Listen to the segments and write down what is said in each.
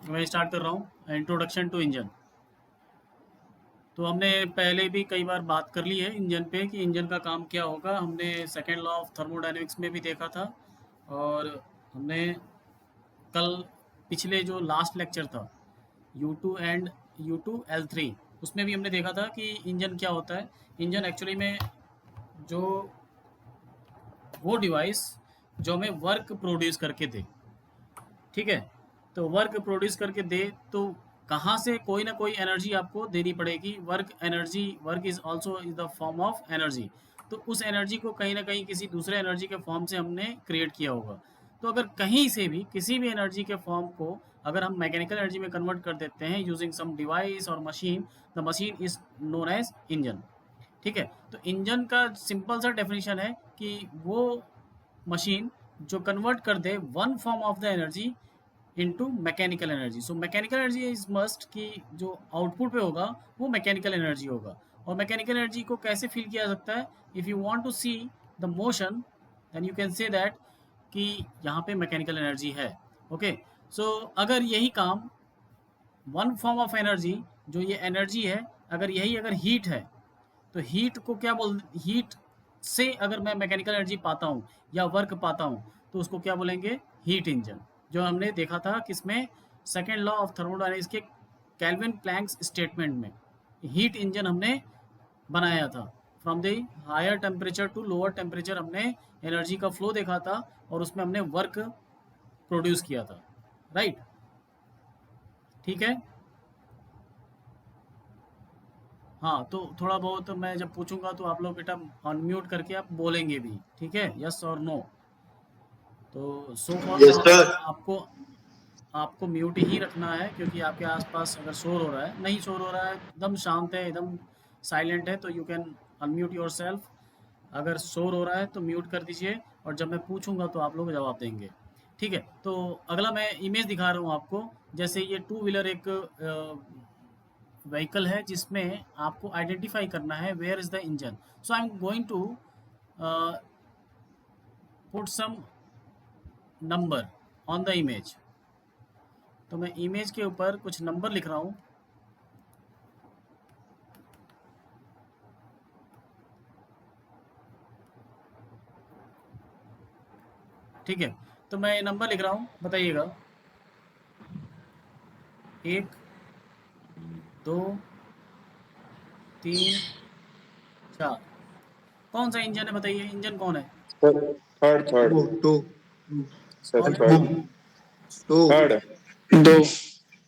मैं स्टार्ट कर रहा हूँ। Introduction to engine. तो हमने पहले भी कई बार बात कर ली है इंजन पे कि इंजन का काम क्या होगा। हमने सेकेंड लॉ ऑफ थर्मोडायनेमिक्स में भी देखा था, और हमने कल पिछले जो लास्ट लेक्चर था U2 एंड U2L3, उसमें भी हमने देखा था कि इंजन क्या होता है। इंजन एक्चुअली में जो वो डिवाइस जो हमें वर्क प्रोड्यूस करके दे, ठीक है। तो वर्क प्रोड्यूस करके दे तो कहाँ से कोई ना कोई एनर्जी आपको देनी पड़ेगी। Work energy, work is also is the form of energy. तो उस एनर्जी को कहीं ना कहीं किसी दूसरे एनर्जी के फॉर्म से हमने क्रिएट किया होगा। तो अगर कहीं से भी किसी भी एनर्जी के फॉर्म को अगर हम मैकेनिकल एनर्जी में कन्वर्ट कर देते हैं यूजिंग सम डिवाइस और machine, the machine is known as engine. ठीक है। तो इंजन का सिंपल सा डेफिनेशन है कि वो मशीन जो कन्वर्ट कर दे one form of the energy into mechanical energy. So mechanical energy is must कि जो आउटपुट पे होगा वो मैकेनिकल एनर्जी होगा। और मैकेनिकल एनर्जी को कैसे फील किया जा सकता है? If you want to see the motion then you can say that कि यहाँ पे मैकेनिकल एनर्जी है। ओके। सो अगर यही काम वन फॉर्म ऑफ एनर्जी, जो ये एनर्जी है, अगर यही अगर हीट है, तो हीट को क्या बोल, हीट से अगर मैं मैकेनिकल एनर्जी पाता हूँ या वर्क पाता हूँ तो उसको क्या बोलेंगे? Heat engine. जो हमने देखा था किसमें? सेकेंड लॉ ऑफ थर्मोडायनेमिक्स के कैल्विन प्लैंक्स स्टेटमेंट में हीट इंजन हमने बनाया था। From the higher temperature to lower temperature हमने एनर्जी का फ्लो देखा था और उसमें हमने वर्क प्रोड्यूस किया था। राइट, ठीक है। हाँ, तो थोड़ा बहुत मैं जब पूछूंगा तो आप लोग बेटा अनम्यूट करके आप बोलेंगे भी, ठीक है, यस और नो। तो so for yes now sir. आपको आपको म्यूट ही रखना है, क्योंकि आपके आसपास अगर शोर हो रहा है, नहीं शोर हो रहा है, एकदम शांत है, एकदम साइलेंट है, तो you can unmute your self. अगर शोर हो रहा है तो म्यूट कर दीजिए, और जब मैं पूछूंगा तो आप लोग जवाब देंगे। ठीक है। तो अगला मैं इमेज दिखा रहा हूँ आपको। जैसे ये टू व्हीलर एक व्हीकल है जिसमें आपको आइडेंटिफाई करना है where is the engine. So I am going to put some number on the image. तो मैं इमेज के ऊपर कुछ नंबर लिख रहा हूँ। ठीक है। तो मैं नंबर लिख रहा हूँ, बताइएगा। 1, 2, 3, 4। कौन सा इंजन है बताइए? इंजन कौन है? Sir third third two sir कौन है? थर्ड टू थर्ड दो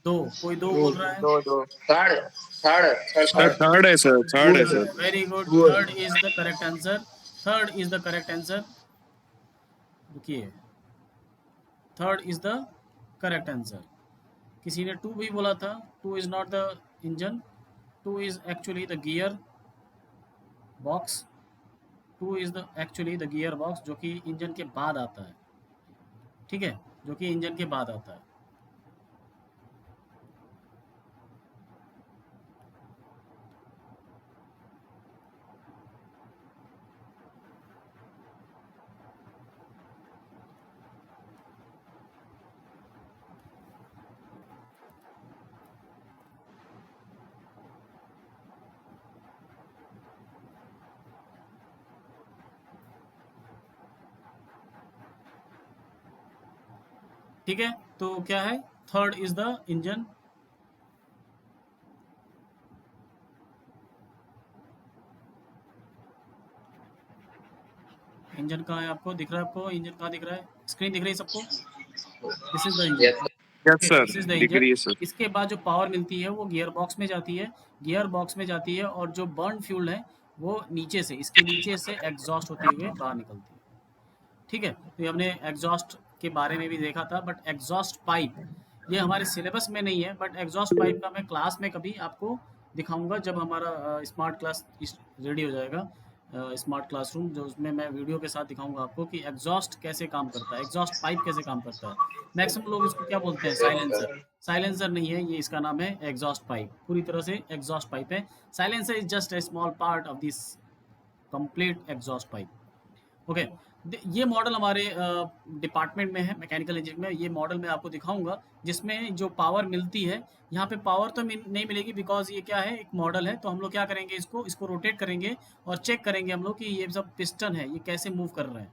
दो। कोई दो बोल रहा है? दो दो थर्ड थर्ड सर थर्ड है सर, थर्ड है sir. Very good, Good. Third is the correct answer. Third is the correct answer. रुकिए, third is the correct answer. किसी ने टू भी बोला था। Two is not the engine, two is actually the gear box. Two is the actually the gear box, जो कि engine के बाद आता है। ठीक है, जो कि इंजन के बाद आता है। ठीक है। तो क्या है? Third is the engine. Engine कहाँ है? आपको दिख रहा है? आपको इंजन कहाँ दिख रहा है? स्क्रीन दिख रही है सबको? This is the engine. Yes okay, sir, this is the दिख इंजन। रही है सर। इसके बाद जो पावर मिलती है वो गियर बॉक्स में जाती है। गियर बॉक्स में जाती है, और जो बर्न फ्यूल है वो नीचे से, इसके नीचे से एग्जॉस्ट होते हुए बाहर निकलती है। ठीक है। तो ये हमने एग्जॉस्ट के बारे में भी देखा था, बट एग्जॉस्ट पाइप ये हमारे सिलेबस में नहीं है। बट एग्जॉस्ट पाइप का मैं क्लास में कभी आपको दिखाऊंगा, जब हमारा स्मार्ट क्लास रेडी हो जाएगा, स्मार्ट क्लासरूम, जो उसमें मैं वीडियो के साथ दिखाऊंगा आपको कि एग्जॉस्ट कैसे काम करता है, एग्जॉस्ट पाइप कैसे काम करता है। मैक्सिमम लोग इसको क्या बोलते हैं? साइलेंसर। साइलेंसर नहीं है ये, इसका नाम है एग्जॉस्ट पाइप। पूरी तरह से एग्जॉस्ट पाइप है। Silencer is just a small part of this complete exhaust pipe. Okay. ये मॉडल हमारे डिपार्टमेंट में है, मैकेनिकल इंजीनियरिंग में। ये मॉडल मैं आपको दिखाऊंगा जिसमें जो पावर मिलती है, यहाँ पे पावर तो नहीं मिलेगी, बिकॉज ये क्या है, एक मॉडल है। तो हम लोग क्या करेंगे, इसको रोटेट करेंगे और चेक करेंगे हम लोग कि ये सब पिस्टन है, ये कैसे मूव कर रहे हैं।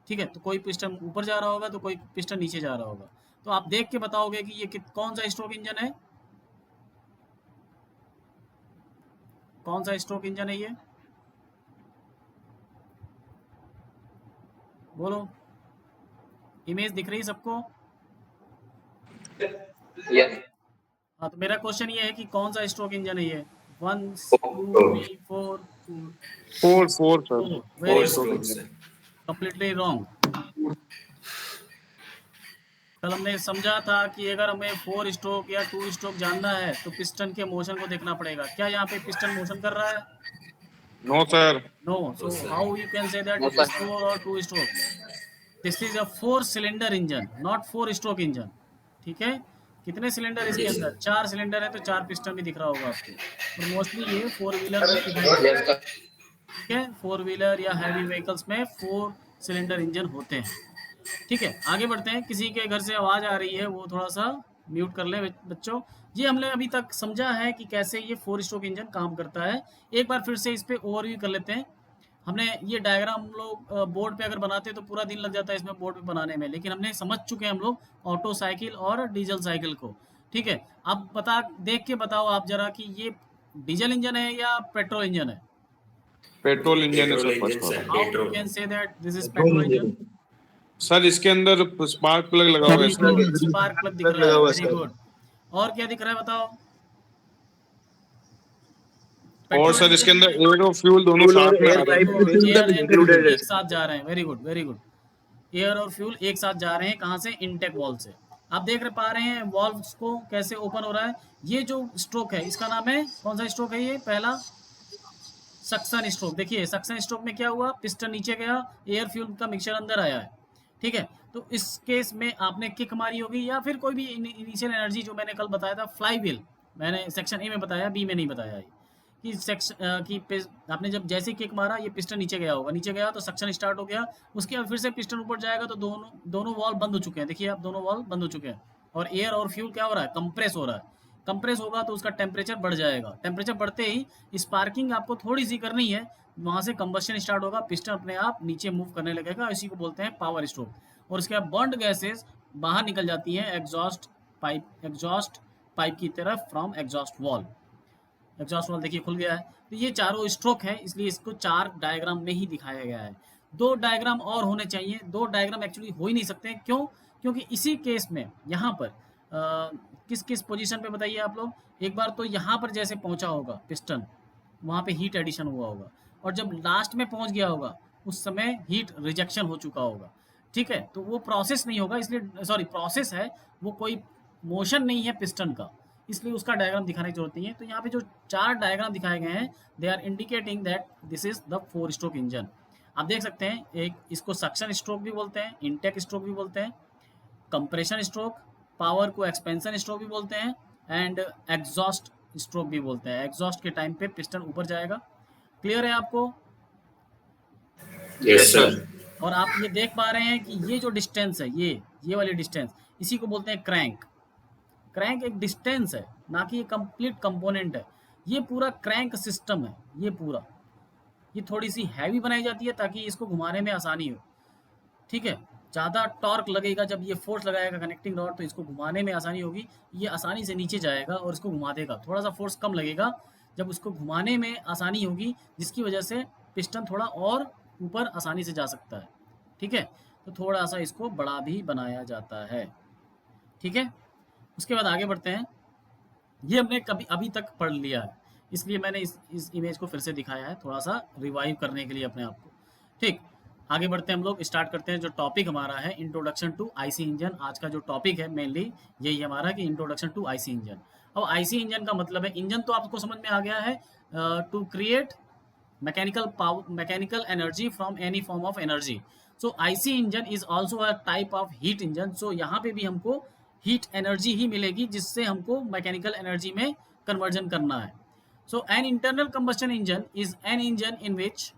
ठीक है, तो कोई पिस्टन ऊपर जा रहा होगा तो कोई पिस्टन नीचे जा रहा होगा। तो आप देख के बताओगे कि ये कौन सा स्ट्रोक इंजन है, कौन सा स्ट्रोक इंजन है ये, बोलो। इमेज दिख रही है सबको? Yes. हाँ, तो मेरा क्वेश्चन ये है कि कौन सा स्ट्रोक इंजन है ये। 1 2 Oh. 3 4 Four, sir. 4। Very Four good, stroke strokes engine. है। Completely wrong. कल हमने समझा था कि अगर हमें 4 स्ट्रोक या 2 स्ट्रोक जानना है तो पिस्टन के मोशन को देखना पड़ेगा। क्या यहाँ पे पिस्टन मोशन कर रहा है? No, sir. No. No, so sir. How you can say that No, it sir. Is 4 और 2 stroke? This is a 4 cylinder engine, not 4 stroke engine. ठीक है, कितने सिलेंडर इसके Yes, अंदर? sir. 4 सिलेंडर है, तो 4 पिस्टन भी दिख रहा होगा आपको। और मोस्टली ये 4 व्हीलर में दिखाई देता है। Yes, sir. ठीक है, 4 व्हीलर या हैवी व्हीकल्स में 4 सिलेंडर इंजन होते हैं। ठीक है, आगे बढ़ते हैं। किसी के घर से आवाज़ आ रही है, वो थोड़ा सा म्यूट कर ले बच्चों। ये हमने अभी तक समझा है कि कैसे ये 4 स्ट्रोक इंजन काम करता है। एक बार फिर से इस पे ओवरव्यू कर लेते हैं। हमने ये डायग्राम हम लोग बोर्ड पे अगर बनाते हैं तो पूरा दिन लग जाता है इसमें बोर्ड पे बनाने में, लेकिन हमने समझ चुके हैं हम लोग ऑटो साइकिल और डीजल साइकिल को। ठीक है, अब देख के बताओ आप जरा कि ये डीजल इंजन है या पेट्रोल इंजन है? पेट्रोल इंजन है Petrol सर, फर्स्ट engines वाला। and how you petrol. Can say that this is petrol engine? Sir इसके अंदर स्पार्क प्लग लगा हुआ है वेरी गुड, इसमें। स्पार्क प्लग दिख रहा है, वेरी गुड। और क्या दिख रहा है बताओ? और पेट्रोल सर इसके इंजन अंदर में एयर और फ्यूल दोनों फ्यूल और साथ में आ एयर रहे पाइप हैं। एयर एंड इंक्लूडेड फ्यूल है। एक साथ जा रहे हैं, very good very good. Air और फ्यूल एक साथ जा रहे हैं, कहाँ से? इनटेक वॉल्व से। आप देख पा रहे हैं वॉल्व्स को कैसे ओपन हो रहा है। ये जो स्ट्रोक है इसका नाम है, कौन सा स्ट्रोक है ये? पहला सक्शन स्ट्रोक। देखिए सक्शन स्ट्रोक में क्या हुआ, पिस्टन नीचे गया, एयर फ्यूल का मिक्सचर अंदर आया है। ठीक है, तो इस केस में आपने किक मारी होगी या फिर कोई भी इनिशियल एनर्जी, जो मैंने कल बताया था फ्लाई व्हील, मैंने सेक्शन ए में बताया, बी में नहीं बताया है कि आपने जब जैसे किक मारा ये पिस्टन नीचे गया होगा, नीचे गया तो सक्शन स्टार्ट हो गया। उसके बाद फिर से पिस्टन ऊपर जाएगा तो दोनों वॉल बंद हो चुके हैं। देखिए आप, दोनों वॉल बंद हो चुके हैं और एयर और फ्यूल क्या हो रहा है? कंप्रेस हो रहा है। कंप्रेस होगा तो उसका टेम्परेचर बढ़ जाएगा। टेम्परेचर बढ़ते ही स्पार्किंग आपको थोड़ी सी करनी है, वहाँ से कंबस्शन स्टार्ट होगा, पिस्टन अपने आप नीचे मूव करने लगेगा। इसी को बोलते हैं पावर स्ट्रोक। और उसके बाद बर्न्ड गैसेस बाहर निकल जाती हैं एग्जॉस्ट पाइप की तरफ from exhaust valve. Exhaust valve देखिए खुल गया है। तो ये चारों स्ट्रोक है, इसलिए इसको 4 डायग्राम में ही दिखाया गया है। 2 डायग्राम और होने चाहिए, 2 डायग्राम एक्चुअली हो ही नहीं सकते। क्यों? क्योंकि इसी केस में यहाँ पर किस किस पोजीशन पे बताइए आप लोग। एक बार तो यहाँ पर जैसे पहुँचा होगा पिस्टन, वहाँ पे हीट एडिशन हुआ होगा, और जब लास्ट में पहुँच गया होगा उस समय हीट रिजेक्शन हो चुका होगा। ठीक है, तो वो प्रोसेस नहीं होगा, इसलिए सॉरी प्रोसेस है, वो कोई मोशन नहीं है पिस्टन का, इसलिए उसका डायग्राम दिखाने की जरूरत नहीं है। तो यहाँ पे जो 4 डायग्राम दिखाए गए हैं, they are indicating that this is the 4 stroke engine. आप देख सकते हैं, एक इसको सक्शन स्ट्रोक भी बोलते हैं, इनटेक स्ट्रोक भी बोलते हैं, कंप्रेशन स्ट्रोक, पावर को एक्सपेंशन स्ट्रोक भी बोलते हैं, एंड एग्जॉस्ट स्ट्रोक भी बोलते हैं। एग्जॉस्ट के टाइम पे पिस्टन ऊपर जाएगा। क्लियर है आपको? Yes, sir. और आप ये देख पा रहे हैं कि ये जो डिस्टेंस है, ये वाली डिस्टेंस, इसी को बोलते हैं क्रैंक। क्रैंक एक डिस्टेंस है, ना कि ये कंप्लीट कंपोनेंट है। ये पूरा क्रैंक सिस्टम है, ये पूरा। ये थोड़ी सी हैवी बनाई जाती है ताकि इसको घुमाने में आसानी हो। ठीक है, ज़्यादा टॉर्क लगेगा जब ये फोर्स लगाएगा कनेक्टिंग रॉड, तो इसको घुमाने में आसानी होगी। ये आसानी से नीचे जाएगा और इसको घुमा देगा। थोड़ा सा फोर्स कम लगेगा जब उसको घुमाने में आसानी होगी, जिसकी वजह से पिस्टन थोड़ा और ऊपर आसानी से जा सकता है। ठीक है, तो थोड़ा सा इसको बड़ा भी बनाया जाता है। ठीक है, उसके बाद आगे बढ़ते हैं। ये हमने कभी अभी तक पढ़ लिया है, इसलिए मैंने इस इमेज को फिर से दिखाया है, थोड़ा सा रिवाइव करने के लिए अपने आप को। ठीक, आगे बढ़ते हैं हम लोग, स्टार्ट करते हैं। जो टॉपिक हमारा है इंट्रोडक्शन टू आईसी इंजन, आज का जो टॉपिक है मेनली यही हमारा कि इंट्रोडक्शन टू आईसी इंजन। अब आईसी इंजन का मतलब है, इंजन तो आपको समझ में आ गया है, to create mechanical energy from any form of energy. So IC engine is also a type of heat engine. So यहाँ पे भी हमको हीट एनर्जी ही मिलेगी, जिससे हमको मैकेनिकल एनर्जी में कन्वर्जन करना है। So an internal combustion engine is an engine in which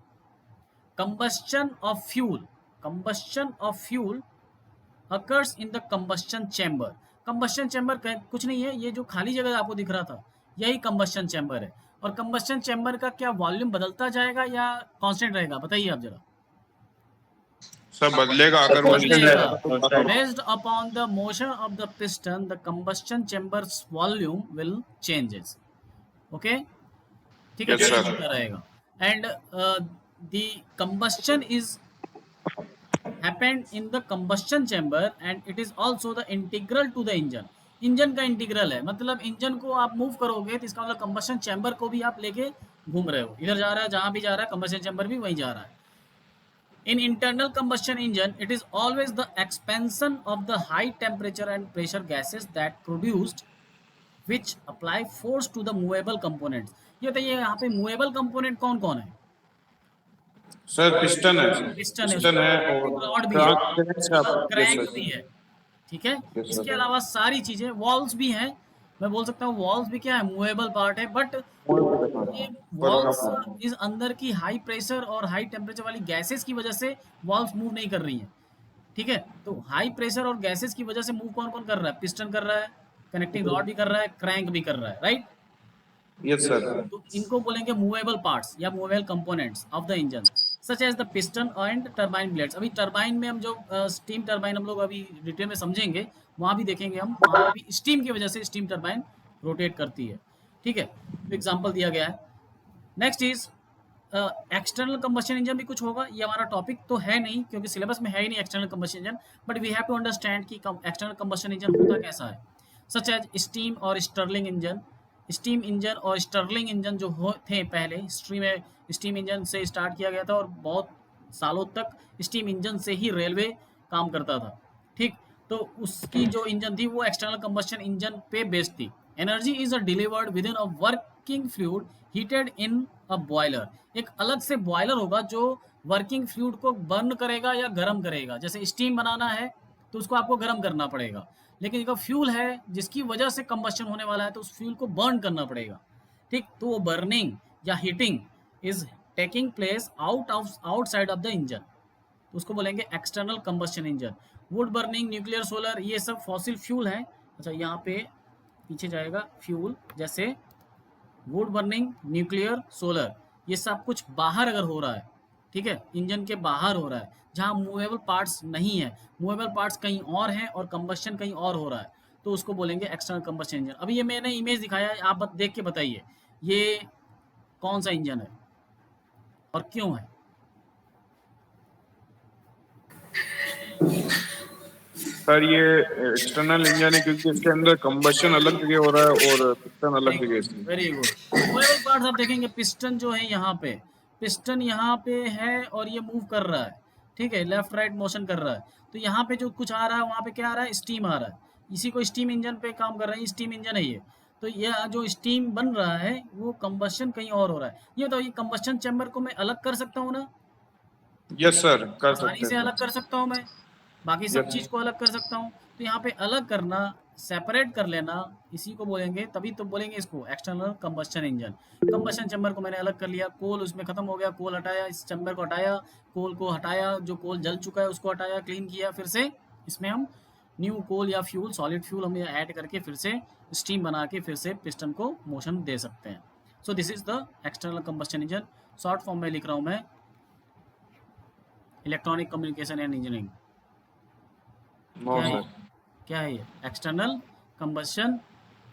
combustion of fuel combustion of fuel occurs in the combustion chamber. combustion chamber कुछ नहीं है, ये जो खाली जगह आपको दिख रहा था यही combustion chamber है। और combustion chamber का क्या वॉल्यूम बदलता जाएगा या कांस्टेंट रहेगा, बताइए आप जरा। सर बदलेगा, अगर वो बदलेगा। Based upon the motion of the piston, the combustion chamber's volume will changes. Okay? ठीक है, Yes, sir. होता रहेगा। And the combustion is happened in the combustion chamber and it is also the integral to the engine. Engine का integral है, मतलब engine को आप move करोगे तो इसका मतलब कंबस्शन चैम्बर को भी आप लेके घूम रहे हो, इधर जा रहा है, जहां भी जा रहा है कंबस्शन चैम्बर भी वहीं जा रहा है। In internal combustion engine, it is always the expansion of the high temperature and pressure gases that produced which apply force to the movable components. ये बताइए यहाँ पे मूवेबल कंपोनेंट कौन कौन है? सर पिस्टन है, पिस्टन है और रॉड भी है, क्रैंक भी है, ठीक है। इसके अलावा सारी चीजें, वॉल्स भी हैं, मैं बोल सकता हूँ वॉल्स भी क्या है, मूवेबल पार्ट है, बट ये वॉल्स इस अंदर की हाई प्रेशर और हाई टेम्परेचर वाली गैसेस की वजह से वॉल्स मूव नहीं कर रही हैं, ठीक है। तो हाई प्रेशर और गैसेस की वजह से मूव कौन कौन कर रहा है? पिस्टन कर रहा है, कनेक्टिंग रॉड भी कर रहा है, क्रैंक भी कर रहा है, राइट। Yes sir. तो इनको बोलेंगे मूवेबल पार्ट्स या movable components of the engine, such as the piston and turbine blades. अभी टरबाइन में हम जो स्टीम टरबाइन हम लोग अभी डिटेल में समझेंगे, वहाँ भी देखेंगे हम, वहाँ भी स्टीम की वजह से स्टीम टरबाइन रोटेट करती है, ठीक है। तो एग्जाम्पल दिया गया है। Next is external combustion engine भी कुछ होगा, ये हमारा टॉपिक तो है नहीं क्योंकि सिलेबस में है ही नहीं external combustion engine, but we have to understand कि एक्सटर्नल कंबशन इंजन होता कैसा है। सच एज स्टीम और स्टर्लिंग इंजन। स्टीम इंजन और स्टर्लिंग इंजन जो थे पहले हिस्ट्री में, स्टीम इंजन से स्टार्ट किया गया था और बहुत सालों तक स्टीम इंजन से ही रेलवे काम करता था, ठीक। तो उसकी जो इंजन थी वो एक्सटर्नल कंबशन इंजन पे बेस्ड थी। Energy is delivered with in a working fluid heated in a boiler. एक अलग से बॉयलर होगा जो वर्किंग फ्लूइड को बर्न करेगा या गर्म करेगा। जैसे स्टीम बनाना है तो उसको आपको गर्म करना पड़ेगा, लेकिन एक फ्यूल है जिसकी वजह से कंबशन होने वाला है तो उस फ्यूल को बर्न करना पड़ेगा, ठीक। तो वो बर्निंग या heating is taking place outside of the engine, तो उसको बोलेंगे external combustion engine. Would burning, nuclear, solar, ये सब फॉसिल फ्यूल हैं। अच्छा, यहाँ पे पीछे जाएगा फ्यूल, जैसे वुड बर्निंग, न्यूक्लियर, सोलर, ये सब कुछ बाहर अगर हो रहा है, ठीक है, इंजन के बाहर हो रहा है जहाँ मूवेबल पार्ट्स नहीं है, मूवेबल पार्ट्स कहीं और हैं और कंबशन कहीं और हो रहा है, तो उसको बोलेंगे एक्सटर्नल कंबशन इंजन। अभी ये मैंने इमेज दिखाया है, आप देख के बताइए ये कौन सा इंजन है और क्यों है। सर ये एक्सटर्नल इंजन है क्योंकि इसके अंदर कंबशन अलग जगह हो रहा है और पिस्टन अलग जगह है। Very good. मूवेबल पार्ट्स आप देखेंगे, पिस्टन जो है यहाँ पे, पिस्टन यहाँ पे है और ये मूव कर रहा है, ठीक है, लेफ्ट राइट मोशन कर रहा है। तो यहाँ पे जो कुछ आ रहा है वहाँ पे क्या आ रहा है? स्टीम आ रहा है। इसी को स्टीम इंजन पे काम कर रहा है, स्टीम इंजन है ये। तो ये जो स्टीम बन रहा है वो कंबशन कहीं और हो रहा है। ये बताओ, ये कंबशन चैम्बर को मैं अलग कर सकता हूँ ना? यस सर, कर आसानी सकते से हैं अलग कर सकता हूँ मैं, बाकी सब चीज़ को अलग कर सकता हूँ। तो यहाँ पे अलग करना, सेपरेट कर लेना, इसी को बोलेंगे, तभी तो बोलेंगे इसको external combustion engine. Combustion chamber को मैंने अलग कर लिया, कोल उसमें खत्म हो गया, कोल हटाया, इस चैम्बर को हटाया, कोल को हटाया, जो कोल जल चुका है उसको हटाया, क्लीन किया, फिर से इसमें हम न्यू कोल या फ्यूल, सॉलिड फ्यूल हम ऐड करके फिर से स्टीम बना के फिर से पिस्टन को मोशन दे सकते हैं। सो this is the external combustion engine. Short form में लिख रहा हूँ मैं, इलेक्ट्रॉनिक कम्युनिकेशन एंड इंजीनियरिंग। क्या है ये? एक्सटर्नल कंबशन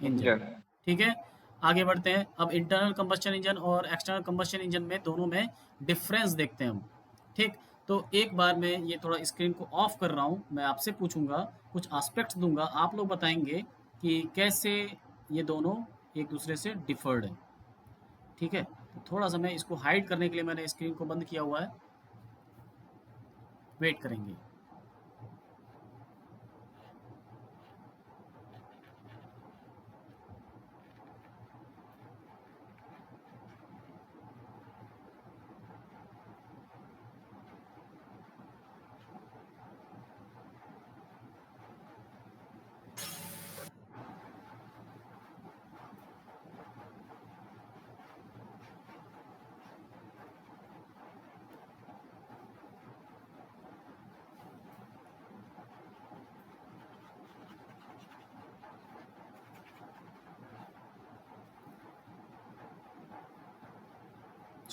इंजन, ठीक है। आगे बढ़ते हैं, अब इंटरनल कंबशन इंजन और एक्सटर्नल कंबशन इंजन में दोनों में डिफरेंस देखते हैं हम, ठीक। तो एक बार मैं ये थोड़ा स्क्रीन को ऑफ कर रहा हूँ, मैं आपसे पूछूंगा, कुछ एस्पेक्ट्स दूंगा, आप लोग बताएंगे कि कैसे ये दोनों एक दूसरे से डिफर्ड है, ठीक है। तो थोड़ा सा मैं इसको हाइड करने के लिए मैंने स्क्रीन को बंद किया हुआ है, वेट करेंगे।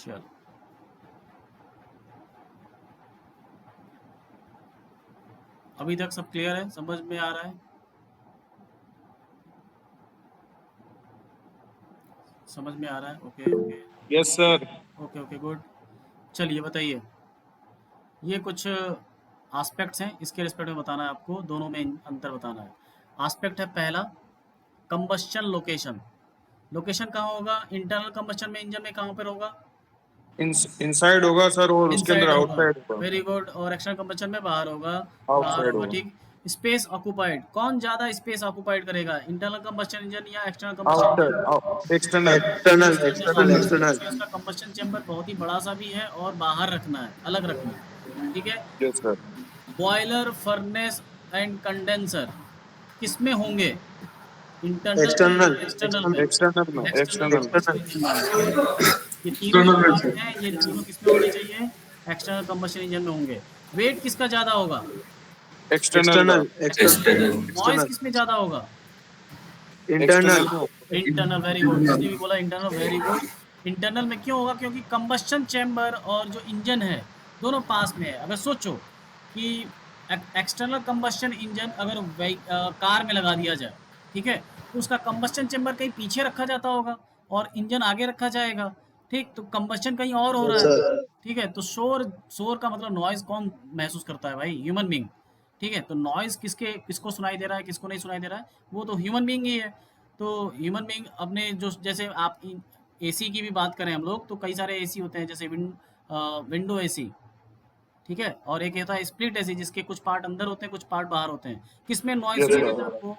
चल अभी तक सब क्लियर है, समझ में आ रहा है? समझ में आ रहा है? Okay okay yes sir. Okay okay good. चलिए बताइए, ये कुछ एस्पेक्ट्स हैं, इसके रिस्पेक्ट में बताना है आपको, दोनों में अंतर बताना है। एस्पेक्ट है पहला, कंबस्शन लोकेशन। लोकेशन कहाँ होगा? इंटरनल कंबस्शन में इंजन में कहाँ पर होगा? इनसाइड होगा सर, और उसके अंदर इनसाइड होगा, आउटसाइड होगा। Very good. और एक्सटर्नल कंबस्शन में बाहर होगा, बाहर आउटसाइड होगा, होगा। ठीक। स्पेस ऑक्युपाइड, कौन ज़्यादा स्पेस ऑक्युपाइड करेगा, इंटरनल कंबस्शन इंजन या external combustion engine? Outside, external. External external external occupied, external. क्योंकि उसका कंबस्शन चेंबर बहुत ही बड़ा सा भी है और बाहर रखना है, अलग रखना है, ठीक है। Yes sir. Boiler, furnace and condenser किस में होंगे? इंटरनल में एक्सटर्नल या एक्सटर्नल में? एक्सटर्नल में, एक्सटर्नल में, एक्सटर्नल में। किसी इंजन में होंगे। ये तीनों जो पार्ट हैं, ये तीनों किस में होने चाहिए? एक्सटर्नल कंबस्शन इंजन में होंगे। वेट किसका ज़्यादा होगा? एक्सटर्नल का। एक्सटर्नल एक्सटर्नल नॉइज़ एक्सटर्नल किस में ज़्यादा होगा? इंटरनल। एक्सटर्नल में होगा। Internal, very good. जिसने भी बोला इंटरनल, वेरी गुड। इंटरनल में क्यों होगा? क्योंकि कंबस्शन चैम्बर और जो इंजन है दोनों पास में है। अगर सोचो कि एक्सटर्नल कंबस्शन इंजन अगर कार में लगा दिया जाए, ठीक है, तो उसका कंबस्शन चैम्बर कहीं पीछे रखा जाता होगा और इंजन आगे रखा जाएगा, ठीक। तो कंबस्शन कहीं और हो रहा यस है, सर। ठीक है। तो शोर, शोर का मतलब नॉइज़ कौन महसूस करता है भाई? ह्यूमन बीइंग, ठीक है। तो नॉइज़ किसको सुनाई दे रहा है, किसको नहीं सुनाई दे रहा है? वो तो ह्यूमन बीइंग ही है। तो ह्यूमन बीइंग अपने जो, जैसे आप एसी की भी बात करें हम लोग, तो कई सारे एसी होते हैं, जैसे विंडो एसी, ठीक है। और एक होता है स्प्लिट एसी, जिसके कुछ पार्ट अंदर होते हैं, कुछ पार्ट बाहर होते हैं। किसमें नॉइज़ यस सुनाई देता है सर। आपको?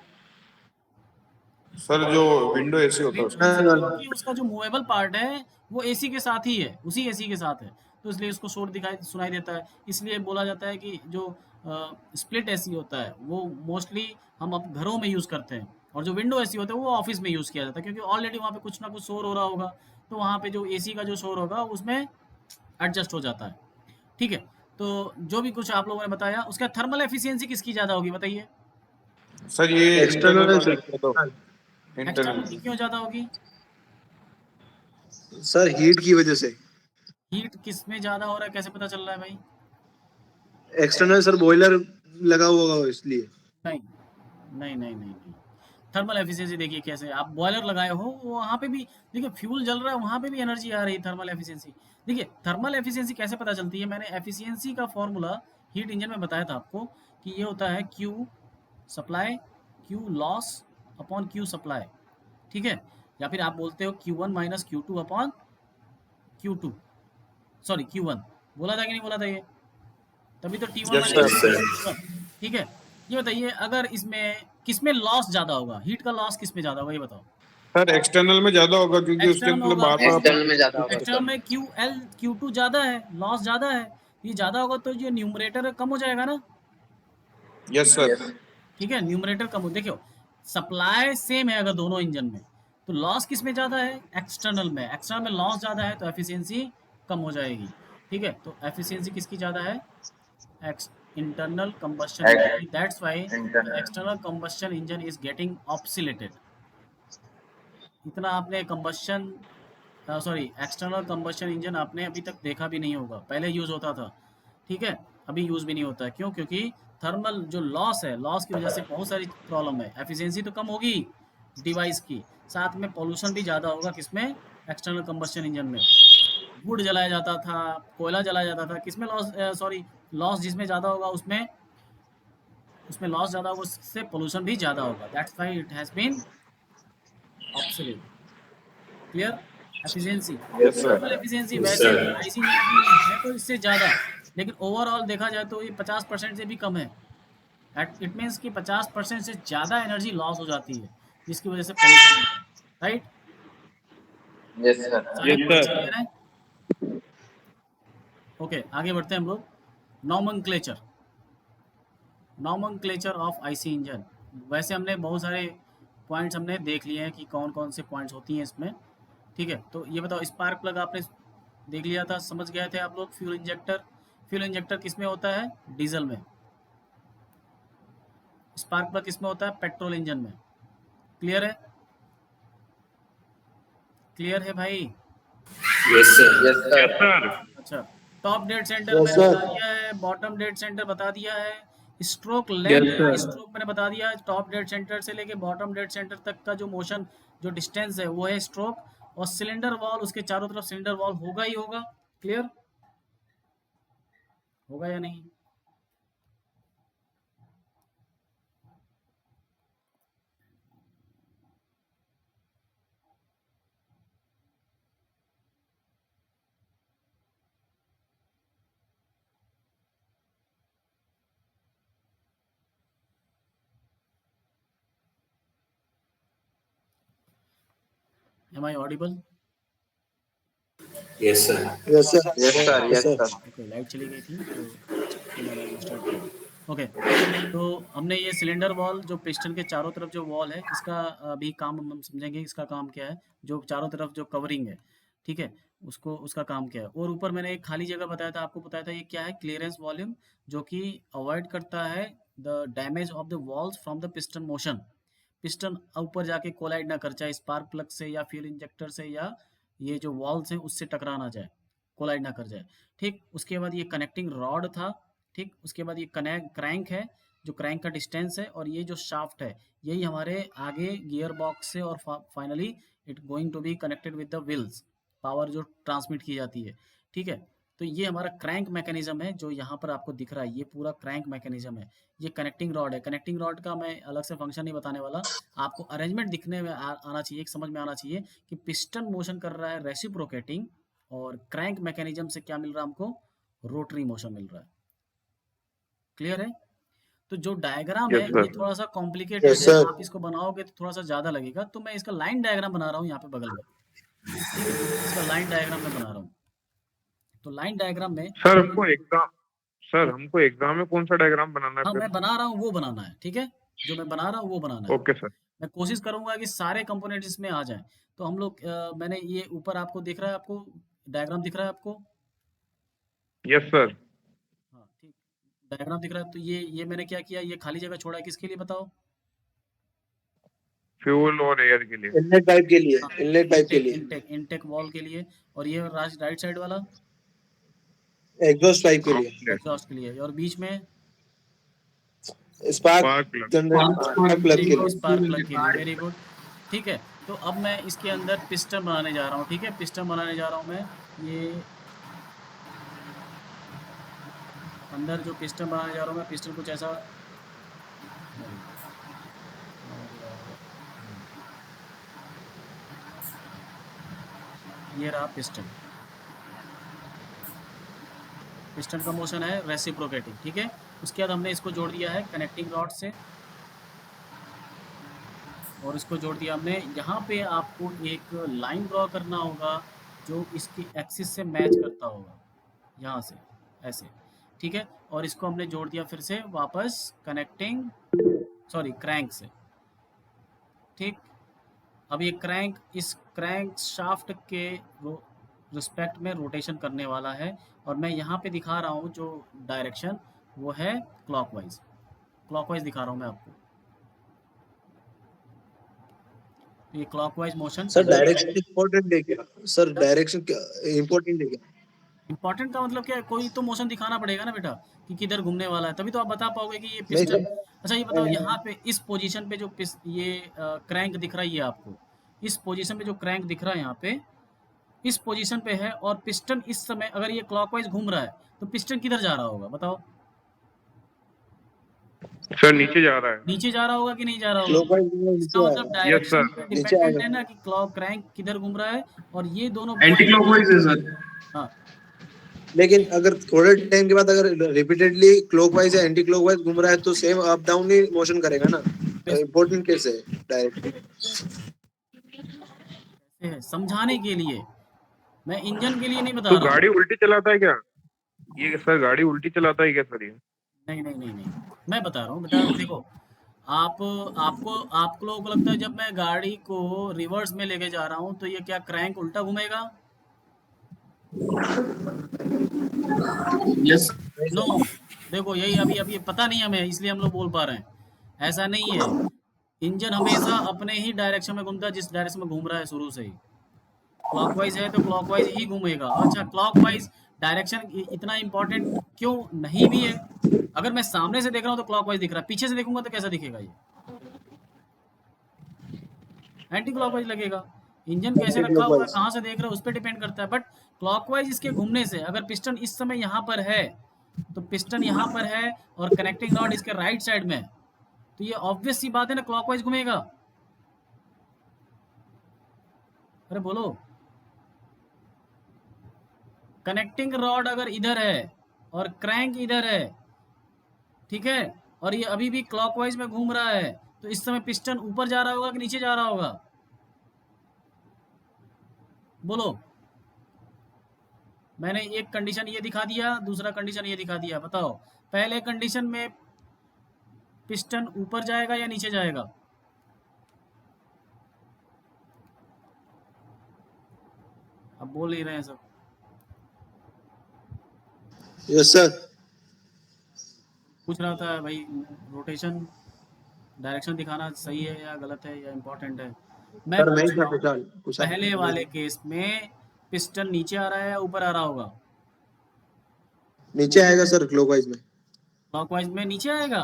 सर जो विंडो एसी होता है विंडो उसमें। एसी, क्योंकि उसका जो मूवेबल पार्ट है वो एसी के साथ ही है, उसी एसी के साथ है, तो इसलिए उसको शोर दिखाई सुनाई देता है। इसलिए बोला जाता है कि जो स्प्लिट एसी होता है वो मोस्टली हम अब घरों में यूज़ करते हैं, और जो विंडो एसी होता है वो ऑफिस में यूज़ किया जाता है, क्योंकि ऑलरेडी वहाँ पे कुछ ना कुछ शोर हो रहा होगा, तो वहाँ पे जो एसी का जो शोर होगा उसमें एडजस्ट हो जाता है, ठीक है। तो जो भी कुछ आप लोगों ने बताया, उसका थर्मल एफिशिएंसी किसकी ज़्यादा होगी बताइए? सर ये इंटरनल एक्सटर्नल वाले तो एक्सटर्नल की इंटरनल। क्यों ज़्यादा होगी? सर हीट की वजह से। हीट किस में ज़्यादा हो रहा है, कैसे पता चल रहा है भाई? एक्सटर्नल सर बॉयलर लगा हुआ होगा इसलिए। नहीं नहीं नहीं नहीं नहीं। थर्मल एफिशिएंसी देखिए कैसे, आप बॉयलर लगाए हो वहाँ पे भी देखिए फ्यूल जल रहा है, वहाँ पे भी एनर्जी आ रही है। थर्मल एफिशिएंसी देखिए, थर्मल एफिशिएंसी कैसे पता चलती है? मैंने एफिशिएंसी का फॉर्मूला हीट इंजन में बताया था आपको कि ये होता है Q supply, Q loss upon Q supply, ठीक है। या फिर आप बोलते हो Q1 minus Q2 upon Q2, sorry Q1, बोला था कि नहीं बोला था ये? तभी तो T1 yes minus sir. T1, ठीक है। ये बताइए, अगर इसमें किसमें लॉस ज़्यादा होगा, हीट का लॉस किसमें ज़्यादा होगा, ये बताओ? सर एक्सटर्नल में ज्यादा होगा, क्योंकि उसके एक्सटर्नल में अंदर होगा, बार बार एक्सटर्नल में ज्यादा होगा एक्सटर्नल सर। में Q2 ज़्यादा है, लॉस ज़्यादा है। ये ज़्यादा होगा तो जो न्यूमरेटर कम हो जाएगा ना, यस सर। ठीक है। न्यूमरेटर कम हो, देखियो सप्लाई सेम है अगर दोनों इंजन में, तो लॉस किस में ज़्यादा है? एक्सटर्नल में। एक्सटर्नल में लॉस ज़्यादा है तो एफिशिएंसी कम हो जाएगी, ठीक है। तो एफिशिएंसी किसकी ज़्यादा है? एक्स इंटरनल कंबस्शन इंजन की। That's why internal. External combustion engine is getting obsoleted. इतना आपने combustion, sorry, external combustion engine आपने अभी तक देखा भी नहीं होगा, पहले यूज़ होता था, ठीक है। अभी यूज़ भी नहीं होता है, क्यों? क्योंकि थर्मल जो लॉस है, लॉस की वजह से बहुत सारी प्रॉब्लम है। एफिशिएंसी तो कम होगी डिवाइस की, साथ में पोल्यूशन भी ज़्यादा होगा, किसमें? एक्सटर्नल कंबस्शन इंजन में। वुड जलाया जाता था, कोयला जलाया जाता था, किसमें लॉस, सॉरी, लॉस जिसमें ज़्यादा होगा उसमें, उसमें लॉस ज़्यादा होगा, उससे पोल्यूशन भी ज़्यादा होगा। That's why it has been obsolete. Clear? Efficiency, yes thermal sir. Efficiency वैसे आईसी इंजन की है तो इससे ज़्यादा, लेकिन ओवरऑल देखा जाए तो ये 50% से भी कम है। इट मीन्स कि 50% से ज़्यादा एनर्जी लॉस हो जाती है, जिसकी वजह से पोल्यूशन होता है, राइट? Yes sir. सारे यस पॉइंट्स सर। क्लियर हैं? ओके, आगे बढ़ते हैं हम लोग। Nomenclature, nomenclature of IC engine. वैसे हमने बहुत सारे पॉइंट्स हमने देख लिए हैं कि कौन कौन से पॉइंट्स होती हैं इसमें, ठीक है। तो ये बताओ, स्पार्क प्लग आपने देख लिया था, समझ गए थे आप लोग। फ्यूल इंजेक्टर, फ्यूल इंजेक्टर किस में होता है? डीजल में। स्पार्क प्लग किस में होता है? पेट्रोल इंजन में। क्लियर है? क्लियर है भाई? Yes, sir. Yes sir. अच्छा, टॉप डेड सेंटर Yes, मैंने sir. बता दिया है, बॉटम डेड सेंटर बता दिया है, stroke Yes, length sir. Stroke मैंने बता दिया है, टॉप डेड सेंटर से लेके बॉटम डेड सेंटर तक का जो मोशन जो डिस्टेंस है वो है स्ट्रोक, और सिलेंडर वॉल उसके चारों तरफ सिलेंडर वॉल होगा ही होगा। क्लियर होगा या नहीं? Am I audible? Yes, sir. Yes, sir. Yes, sir. Yes, sir. Okay, light चली गई थी तो मैंने स्टार्ट किया। ओके, तो हमने ये सिलेंडर वॉल जो पिस्टन के चारों तरफ जो वॉल है इसका अभी काम हम समझेंगे, इसका काम क्या है, जो चारों तरफ जो कवरिंग है, ठीक है, उसको उसका काम क्या है। और ऊपर मैंने एक खाली जगह बताया था, आपको बताया था ये क्या है, क्लियरेंस वॉल्यूम, जो कि अवॉइड करता है the damage of the walls from the piston motion. Piston ऊपर जाके कोलाइड ना कर, चाहे स्पार्क प्लग से या फ्यूल इंजेक्टर से या ये जो वॉल्स हैं उससे टकरा ना जाए, कोलाइड ना कर जाए। ठीक, उसके बाद ये कनेक्टिंग रॉड था। ठीक, उसके बाद ये क्रैंक है, जो क्रैंक का डिस्टेंस है, और ये जो शाफ्ट है यही हमारे आगे गियर बॉक्स से, और finally it going to be connected with the wheels, power जो ट्रांसमिट की जाती है। ठीक है, तो ये हमारा क्रैंक मैकेनिज्म है जो यहाँ पर आपको दिख रहा है, ये पूरा क्रैंक मैकेनिज्म है। ये कनेक्टिंग रॉड है, कनेक्टिंग रॉड का मैं अलग से फंक्शन नहीं बताने वाला, आपको अरेंजमेंट दिखने में आना चाहिए, समझ में आना चाहिए कि पिस्टन मोशन कर रहा है रेसिप्रोकेटिंग, और क्रैंक मैकेनिज्म से क्या मिल रहा है हमको, रोटरी मोशन मिल रहा है। क्लियर है? तो जो डायग्राम है यस ये सर। थोड़ा सा कॉम्प्लिकेटेड Yes, है, sir. आप इसको बनाओगे तो थोड़ा सा ज़्यादा लगेगा, तो मैं इसका लाइन डायग्राम बना रहा हूँ यहाँ पे बगल में। ठीक है, इसका लाइन डायग्राम मैं बना रहा हूँ। तो लाइन डायग्राम में सर हमको एग्जाम में कौन सा डायग्राम बनाना है हाँ, फिर? मैं बना रहा हूँ वो बनाना है, ठीक है, जो मैं बना रहा हूँ वो बनाना है। Okay sir. मैं कोशिश करूंगा कि सारे कंपोनेंट्स इसमें आ जाएं। तो हम लोग मैंने ये ऊपर आपको दिख रहा है, आपको डायग्राम दिख रहा है आपको? Yes sir. हाँ, ठीक, डायग्राम दिख रहा है। तो ये मैंने क्या किया, ये खाली जगह छोड़ा है किसके लिए बताओ? फ्यूल और एयर के लिए। इनलेट पाइप के लिए, हाँ, इनलेट पाइप के इनटेक लिए, इनटेक इनटेक वॉल के लिए, और ये राइट साइड वाला एग्जॉस्ट पाइप के लिए, आउटलेट। एग्जॉस्ट के लिए, और बीच में spark spark plug. Spark plug very के गुड, लिए। स्पार्क प्लग के लिए, वेरी गुड। ठीक है, तो अब मैं इसके अंदर पिस्टन बनाने जा रहा हूँ। ठीक है, पिस्टन बनाने जा रहा हूँ मैं, ये अंदर जो पिस्टन बनाने जा रहा हूँ मैं, पिस्टन कुछ ऐसा, ये रहा पिस्टन। पिस्टन का मोशन है रेसिप्रोकेटिंग। ठीक है, उसके बाद हमने इसको जोड़ दिया है कनेक्टिंग रॉड से, और इसको जोड़ दिया हमने। यहाँ पे आपको एक लाइन ड्रॉ करना होगा जो इसकी एक्सिस से मैच करता होगा, यहाँ से ऐसे। ठीक है, और इसको हमने जोड़ दिया फिर से वापस कनेक्टिंग, सॉरी, क्रैंक से। ठीक, अब ये क्रैंक इस क्रैंक शाफ्ट के रिस्पेक्ट में रोटेशन करने वाला है, और मैं यहाँ पे दिखा रहा हूँ जो डायरेक्शन वो है क्लॉकवाइज, क्लॉकवाइज दिखा रहा हूँ मैं आपको। तो ये clockwise motion. Sir direction important है क्या? सर डायरेक्शन इंपॉर्टेंट है क्या? इंपॉर्टेंट का मतलब क्या है, कोई तो मोशन दिखाना पड़ेगा ना बेटा कि किधर घूमने वाला है, तभी तो आप बता पाओगे कि ये नहीं पिस्टन। सर, अच्छा, ये बताओ, यहाँ पे इस पोजीशन पे जो ये क्रैंक दिख रहा है, ये आपको इस पोजीशन पे जो क्रैंक दिख रहा है यहाँ पे, इस पोजीशन पे है, और पिस्टन इस समय अगर ये क्लॉकवाइज घूम रहा है तो पिस्टन किधर जा रहा होगा बताओ? सर नीचे जा रहा है। नीचे जा रहा होगा कि नहीं जा रहा होगा? क्लॉकवाइज इसका नीचे मतलब आएगा, यस डायरेक्शन सर। पे नीचे डिपेंडेंट आएगा। है ना कि क्लॉक क्रैंक किधर घूम रहा है, और ये दोनों एंटी क्लॉकवाइज है सर। हाँ, लेकिन अगर थोड़े टाइम के बाद अगर रिपीटेडली क्लॉकवाइज या एंटी क्लॉकवाइज घूम रहा है तो सेम अप डाउन ही मोशन करेगा ना। इम्पोर्टेंट कैसे है डायरेक्शन? कैसे है समझाने के लिए, मैं इंजन के लिए नहीं बता तो रहा हूँ। गाड़ी उल्टी चलाता है क्या? ये सर गाड़ी उल्टी चलाता है क्या सर ये? नहीं नहीं नहीं नहीं, मैं बता रहा हूँ बेटा, देखो, आप आपको लोगों को लगता है जब मैं गाड़ी को रिवर्स में लेके जा रहा हूँ तो ये क्या क्रैंक उल्टा घूमेगा? यस नो, देखो, यही अभी अभी पता नहीं हमें, इसलिए हम लोग बोल पा रहे हैं, ऐसा नहीं है। इंजन हमेशा अपने ही डायरेक्शन में घूमता है जिस डायरेक्शन में घूम रहा है शुरू से ही। क्लॉकवाइज है तो क्लॉकवाइज ही घूमेगा। अच्छा, क्लॉकवाइज डायरेक्शन इतना इंपॉर्टेंट क्यों नहीं भी है? अगर मैं सामने से देख रहा हूँ तो क्लॉकवाइज दिख रहा है, पीछे से देखूंगा तो कैसा दिखेगा? ये एंटी क्लॉकवाइज लगेगा। इंजन कैसे एंटी रखा हुआ है, क्लॉकवाइज। कहाँ से देख रहे हो, उस पर डिपेंड करता है। बट क्लॉकवाइज इसके घूमने से, अगर पिस्टन इस समय यहाँ पर है तो पिस्टन यहाँ पर है और कनेक्टिंग रॉड इसके राइट साइड में है, तो ये ऑब्वियस सी बात है ना, क्लॉकवाइज घूमेगा। अरे बोलो, कनेक्टिंग रॉड अगर इधर है और क्रैंक इधर है, ठीक है, और ये अभी भी क्लॉकवाइज में घूम रहा है, तो इस समय पिस्टन ऊपर जा रहा होगा कि नीचे जा रहा होगा? बोलो। मैंने एक कंडीशन ये दिखा दिया, दूसरा कंडीशन ये दिखा दिया, बताओ पहले कंडीशन में पिस्टन ऊपर जाएगा या नीचे जाएगा? अब बोल नहीं रहे हैं सब। Yes sir. पूछ रहा था भाई, रोटेशन डायरेक्शन दिखाना सही है या गलत है या इम्पोर्टेंट है? मैं सर नहीं पूछ था रहा हूँ, विशाल, पूछा पहले वाले केस में पिस्टन नीचे आ रहा है या ऊपर आ रहा होगा? नीचे आएगा सर, क्लॉकवाइज में। क्लॉकवाइज में नीचे आएगा।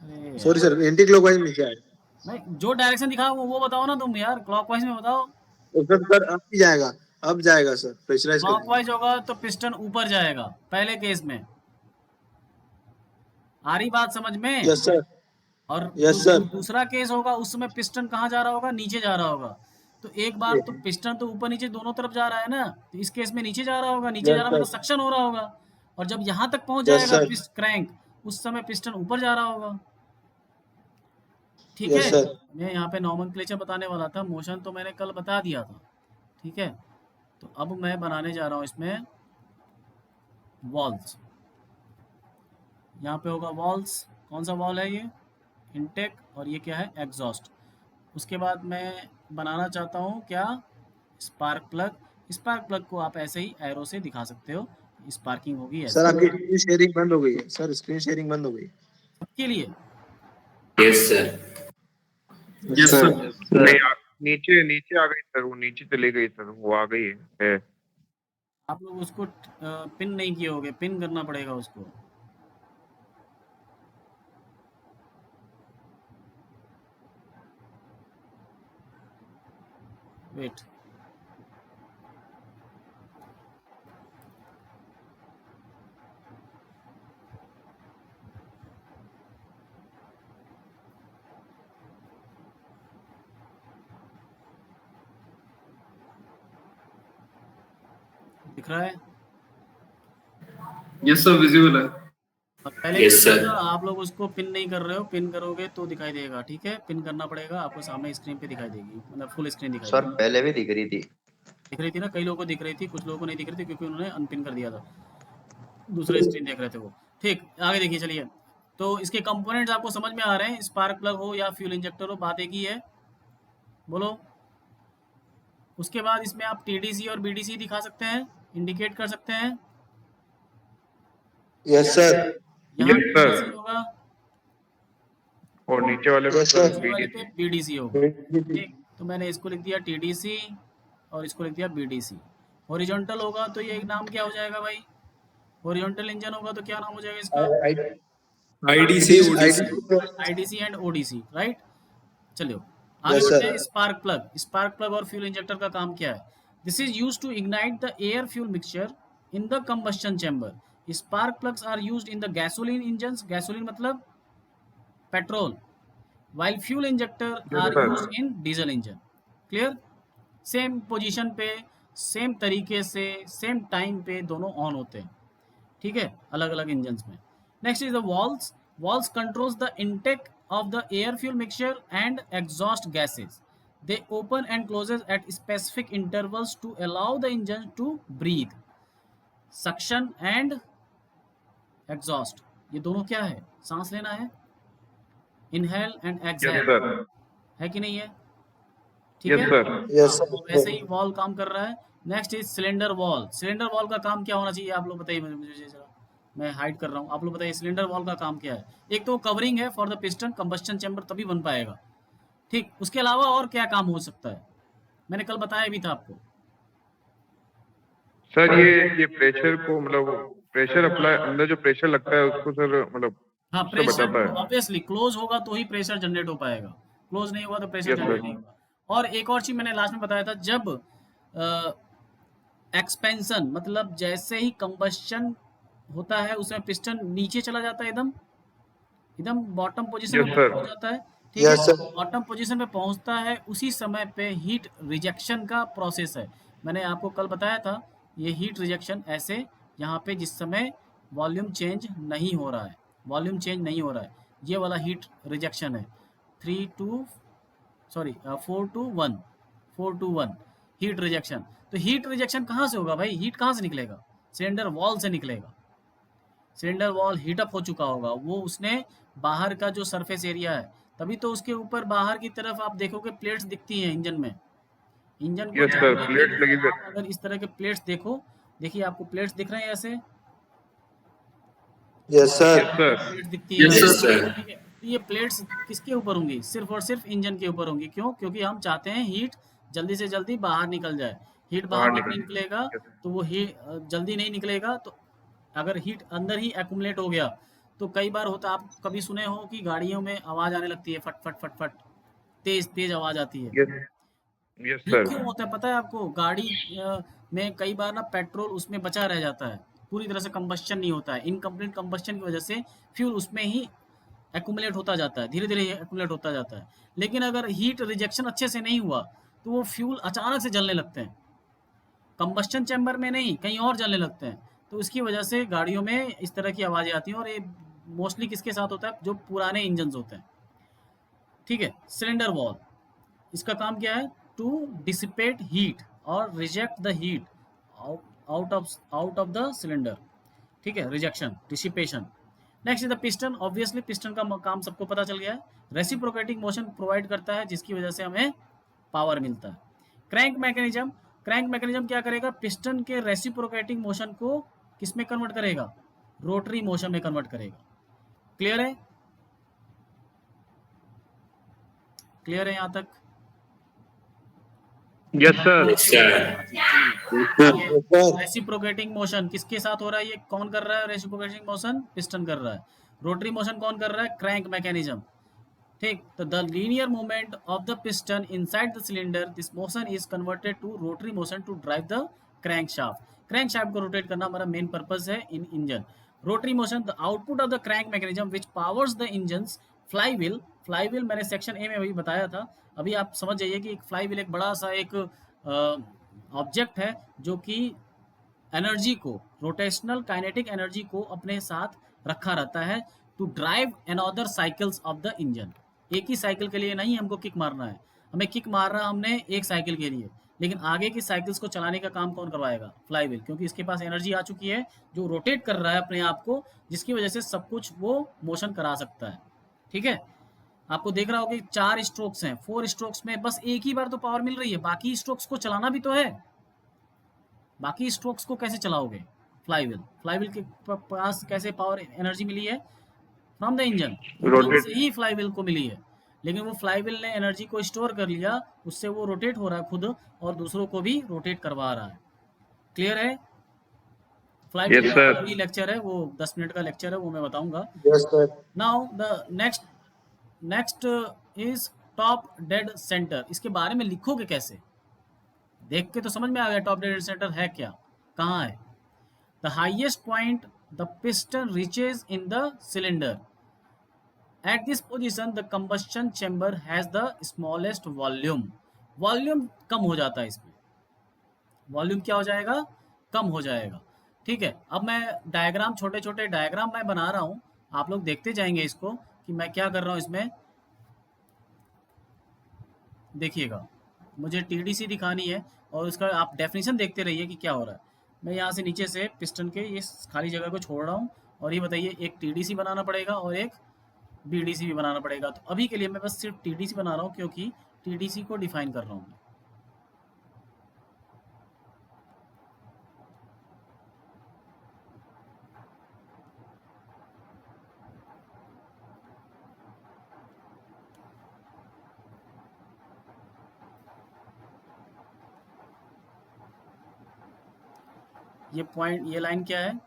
अरे सॉरी यार, सर, एंटी क्लॉकवाइज में नीचे आएगा। भाई जो डायरेक्शन दिखा वो बताओ ना तुम यार, क्लॉकवाइज में बताओ। तो सर अब भी जाएगा, अब जाएगा सर, प्रेशराइज कर देंगे। क्लॉकवाइज होगा तो पिस्टन ऊपर जाएगा पहले केस में। आ रही बात समझ में? Yes sir. और यस सर। दूसरा केस होगा, उस समय पिस्टन कहाँ जा रहा होगा? नीचे जा रहा होगा। तो एक बात, तो पिस्टन तो ऊपर नीचे दोनों तरफ जा रहा है ना, तो इस केस में नीचे जा रहा होगा, नीचे जा यस रहा सर। मतलब सक्शन हो रहा होगा। और जब यहाँ तक पहुंच यस जाएगा सर। क्रैंक, उस समय पिस्टन ऊपर जा रहा होगा। ठीक है, यस सर। मैं यहाँ पे नॉमेनक्लेचर बताने वाला था, मोशन तो मैंने कल बता दिया था। ठीक है, तो अब मैं बनाने जा रहा हूँ इसमें वॉल्स। यहाँ पे होगा वॉल्स। कौन सा वॉल है ये? इनटेक। और ये क्या है? एग्जॉस्ट। उसके बाद मैं बनाना चाहता हूँ क्या? Spark plug. स्पार्क प्लग को आप ऐसे ही एरो से दिखा सकते हो, स्पार्किंग होगी सर ऐसे आपकी स्क्रीन शेयरिंग बंद हो गई है सर, स्क्रीन शेयरिंग बंद हो गई। सबके लिए। Yes sir. Yes sir. Sir. नहीं नीचे नीचे आ गई सर, वो नीचे चली गई सर, वो आ गई है। आप लोग उसको पिन नहीं किए होगे, पिन करना पड़ेगा उसको। वेट, दिख रहा है? यस सर, विजिबल है। और पहले यस केस सर। में था, आप लोग उसको पिन नहीं कर रहे हो, पिन करोगे तो दिखाई देगा। ठीक है, पिन करना पड़ेगा आपको, सामने स्क्रीन पे दिखाई देगी, मतलब फुल स्क्रीन दिखाई सर देगी। पहले भी दिख रही थी। दिख रही थी ना, कई लोगों को दिख रही थी, कुछ लोगों को नहीं दिख रही थी क्योंकि उन्होंने अनपिन कर दिया था, दूसरे स्क्रीन देख रहे थे वो। ठीक, आगे देखिए चलिए। तो इसके कंपोनेंट्स आपको समझ में आ रहे हैं, स्पार्क प्लग हो या फ्यूल इंजेक्टर हो, बात एक ही है। बोलो। उसके बाद इसमें आप टीडीसी और बीडीसी दिखा सकते हैं, इंडिकेट कर सकते हैं। Yes sir. यहाँ यस सर। टीडीसी होगा, और नीचे वाले पे यस सर सर। नीचे वाले पे बीडीसी। बीडीसी होगा। ठीक, तो मैंने इसको लिख दिया टीडीसी और इसको लिख दिया बीडीसी। हॉरिजॉन्टल होगा तो ये नाम क्या हो जाएगा भाई? हॉरिजॉन्टल इंजन होगा तो क्या नाम हो जाएगा इसका? IDC ODC. IDC and ODC, right. चलिए आगे यस बढ़ते हैं। Sir. Spark plug. Spark plug और फ्यूल इंजेक्टर का काम क्या है? This is use to ignite the air fuel mixture in the combustion chamber. Spark plugs are used in the gasoline engines, gasoline मतलब petrol, while fuel injector yes are sir. used in diesel engine. Clear? Same position पे, same तरीके से, same time पे दोनों on होते हैं। ठीक है, अलग अलग इंजन में। Next is the valves. Valves controls the intake of the air fuel mixture and exhaust gases. They open and closes at specific intervals to allow the engine to breathe. Suction and exhaust, ये दोनों क्या है? सांस लेना है, inhale and yes exhale, sir. है कि नहीं है? ठीक यस है, सर। यस हाँ, तो वैसे ही सर। वॉल काम कर रहा है। Next is cylinder wall. Cylinder wall का काम क्या होना चाहिए आप लोग बताइए मुझे जरा, मैं हाइड कर रहा हूँ, आप लोग बताइए सिलेंडर वॉल का काम क्या है? एक तो कवरिंग है for the piston, combustion chamber तभी बन पाएगा। ठीक, उसके अलावा और क्या काम हो सकता है? मैंने कल बताया भी था आपको। सर ये प्रेशर को मतलब प्रेशर अप्लाई अंदर जो प्रेशर लगता है उसको सर मतलब हाँ, उससे प्रेशर बचाता है। ऑब्वियसली क्लोज होगा तो ही प्रेशर जनरेट हो पाएगा, क्लोज नहीं होगा तो प्रेशर यस जनरेट सर। नहीं होगा। और एक और चीज़ मैंने लास्ट में बताया था, जब एक्सपेंशन मतलब जैसे ही कंबस्शन होता है उसमें पिस्टन नीचे चला जाता है, एकदम एकदम बॉटम पोजीशन में यस सर। पहुंच जाता है। ठीक है, यस सर। बॉटम पोजीशन में पहुंचता है, उसी समय पे हीट रिजेक्शन का प्रोसेस है। मैंने आपको कल बताया था ये हीट रिजेक्शन ऐसे, यहाँ पे जिस समय वॉल्यूम चेंज नहीं हो रहा है, वॉल्यूम चेंज नहीं हो रहा है, ये वाला हीट रिजेक्शन है। 4 to 1 4 to 1 हीट रिजेक्शन। तो हीट रिजेक्शन कहाँ से होगा भाई? हीट कहाँ से निकलेगा? सिलेंडर वॉल से निकलेगा। सिलेंडर वॉल हीटअप हो चुका होगा, वो उसने बाहर का जो सरफेस एरिया है, तभी तो उसके ऊपर बाहर की तरफ आप देखोगे प्लेट्स दिखती हैं इंजन में। इंजन को यस सर, जानने के प्लेट लिए लगी आप रहती अगर इस तरह के प्लेट्स देखो, देखिए आपको प्लेट्स दिख रहे हैं ऐसे, यस सर। है। Yes sir. प्लेट्स दिखती हैं Yes, आपको। Yes, sir. sir. ठीक है, तो ये प्लेट्स किसके ऊपर होंगी? सिर्फ और सिर्फ इंजन के ऊपर होंगी। क्यों? क्योंकि हम चाहते हैं हीट जल्दी से जल्दी बाहर निकल जाए। हीट बाहर बाहर नहीं निकल। निकलेगा यस। तो वो जल्दी नहीं निकलेगा, तो अगर हीट अंदर ही एक्यूमुलेट हो गया तो कई बार होता, आप कभी सुने हो कि गाड़ियों में आवाज़ आने लगती है, फट फट फट फट, तेज तेज आवाज़ आती है। यस। यस ये सर। क्यों होता है पता है आपको? गाड़ी में कई बार ना पेट्रोल उसमें बचा रह जाता है, पूरी तरह से कंबस्शन नहीं होता है। इनकम्प्लीट कंबस्शन की वजह से फ्यूल उसमें ही एक्यूमुलेट होता जाता है, धीरे धीरे एक्यूमुलेट होता जाता है। लेकिन अगर हीट रिजेक्शन अच्छे से नहीं हुआ तो वो फ्यूल अचानक से जलने लगते हैं, कंबस्शन चैम्बर में नहीं, कहीं और जलने लगते हैं। तो इसकी वजह से गाड़ियों में इस तरह की आवाज़ें आती हैं, और ये मोस्टली किसके साथ होता है? जो पुराने इंजन्स होते हैं। ठीक है, सिलेंडर वॉल, इसका काम क्या है? टू डिसिपेट हीट और reject the heat out of the cylinder. ठीक है, rejection, dissipation. Next is the piston. Obviously piston का काम सबको पता चल गया है, रेसिप्रोकेटिंग मोशन प्रोवाइड करता है जिसकी वजह से हमें पावर मिलता है। क्रैंक मैकेनिज्म, क्रैंक मैकेनिज्म क्या करेगा? पिस्टन के रेसिप्रोकेटिंग मोशन को किस में कन्वर्ट करेगा? रोटरी मोशन में कन्वर्ट करेगा। क्लियर है? क्लियर है यहाँ तक? Yes sir. Yes, sir. चलिए, यस सर। रेसिप्रोकेटिंग मोशन किसके साथ हो रहा है? ये कौन कर रहा है? रेसिप्रोकेटिंग मोशन पिस्टन कर रहा है। रोटरी मोशन कौन कर रहा है? Crank mechanism. ठीक, तो the linear movement of the piston inside the cylinder, this motion is converted to rotary motion to drive the crank shaft. Crank shaft को रोटेट करना हमारा मेन पर्पस है in engine. Rotary motion the output of the crank mechanism which powers the engines. Flywheel, flywheel मैंने section A में अभी बताया था। अभी आप समझ जाइए कि एक फ्लाईव्हील एक बड़ा सा एक ऑब्जेक्ट है जो कि एनर्जी को, रोटेशनल काइनेटिक एनर्जी को अपने साथ रखा रहता है to drive another cycles of the engine. एक ही साइकिल के लिए नहीं हमको किक मारना है, हमें किक मारना हमने एक साइकिल के लिए, लेकिन आगे की साइकिल्स को चलाने का काम कौन करवाएगा? फ्लाईव्हील, क्योंकि इसके पास एनर्जी आ चुकी है जो रोटेट कर रहा है अपने आप को, जिसकी वजह से सब कुछ वो मोशन करा सकता है। ठीक है, आपको देख रहा होगा कि 4 स्ट्रोक्स हैं, 4 स्ट्रोक्स में बस एक ही बार तो पावर मिल रही है, बाकी स्ट्रोक्स को चलाना भी तो है। बाकी स्ट्रोक्स को कैसे चलाओगे? फ्लाईव्हील, फ्लाईव्हील के पास कैसे पावर एनर्जी मिली है? From the engine, engine rotate. से ही फ्लाईव्हील को मिली है। लेकिन वो फ्लाईव्हील ने एनर्जी को स्टोर कर लिया, उससे वो रोटेट हो रहा है खुद, और दूसरों को भी रोटेट करवा रहा है। क्लियर है? फ्लाईव्हील यस का सर। अलग ही लेक्चर है, वो 10 मिनट का लेक्चर है, वो मैं बताऊंगा। Yes sir. Now the next is top dead centre. इसके बारे में लिखोगे कैसे? देख के तो समझ में आ गया टॉप डेड सेंटर है क्या, कहाँ है। The highest point the piston reaches in the cylinder. At this position the combustion chamber has the smallest volume. Volume कम हो जाता है इसमें, वॉल्यूम क्या हो जाएगा? कम हो जाएगा। ठीक है, अब मैं डायग्राम, छोटे छोटे डायग्राम मैं बना रहा हूँ, आप लोग देखते जाएंगे इसको कि मैं क्या कर रहा हूँ इसमें। देखिएगा, मुझे टीडीसी दिखानी है और उसका आप डेफिनेशन देखते रहिए कि क्या हो रहा है। मैं यहाँ से नीचे से पिस्टन के ये खाली जगह को छोड़ रहा हूँ, और ये बताइए एक टीडीसी बनाना पड़ेगा और एक बीडीसी भी बनाना पड़ेगा। तो अभी के लिए मैं बस सिर्फ टीडीसी बना रहा हूँ, क्योंकि टीडीसी को डिफाइन कर रहा हूँ। ये पॉइंट, ये लाइन क्या है?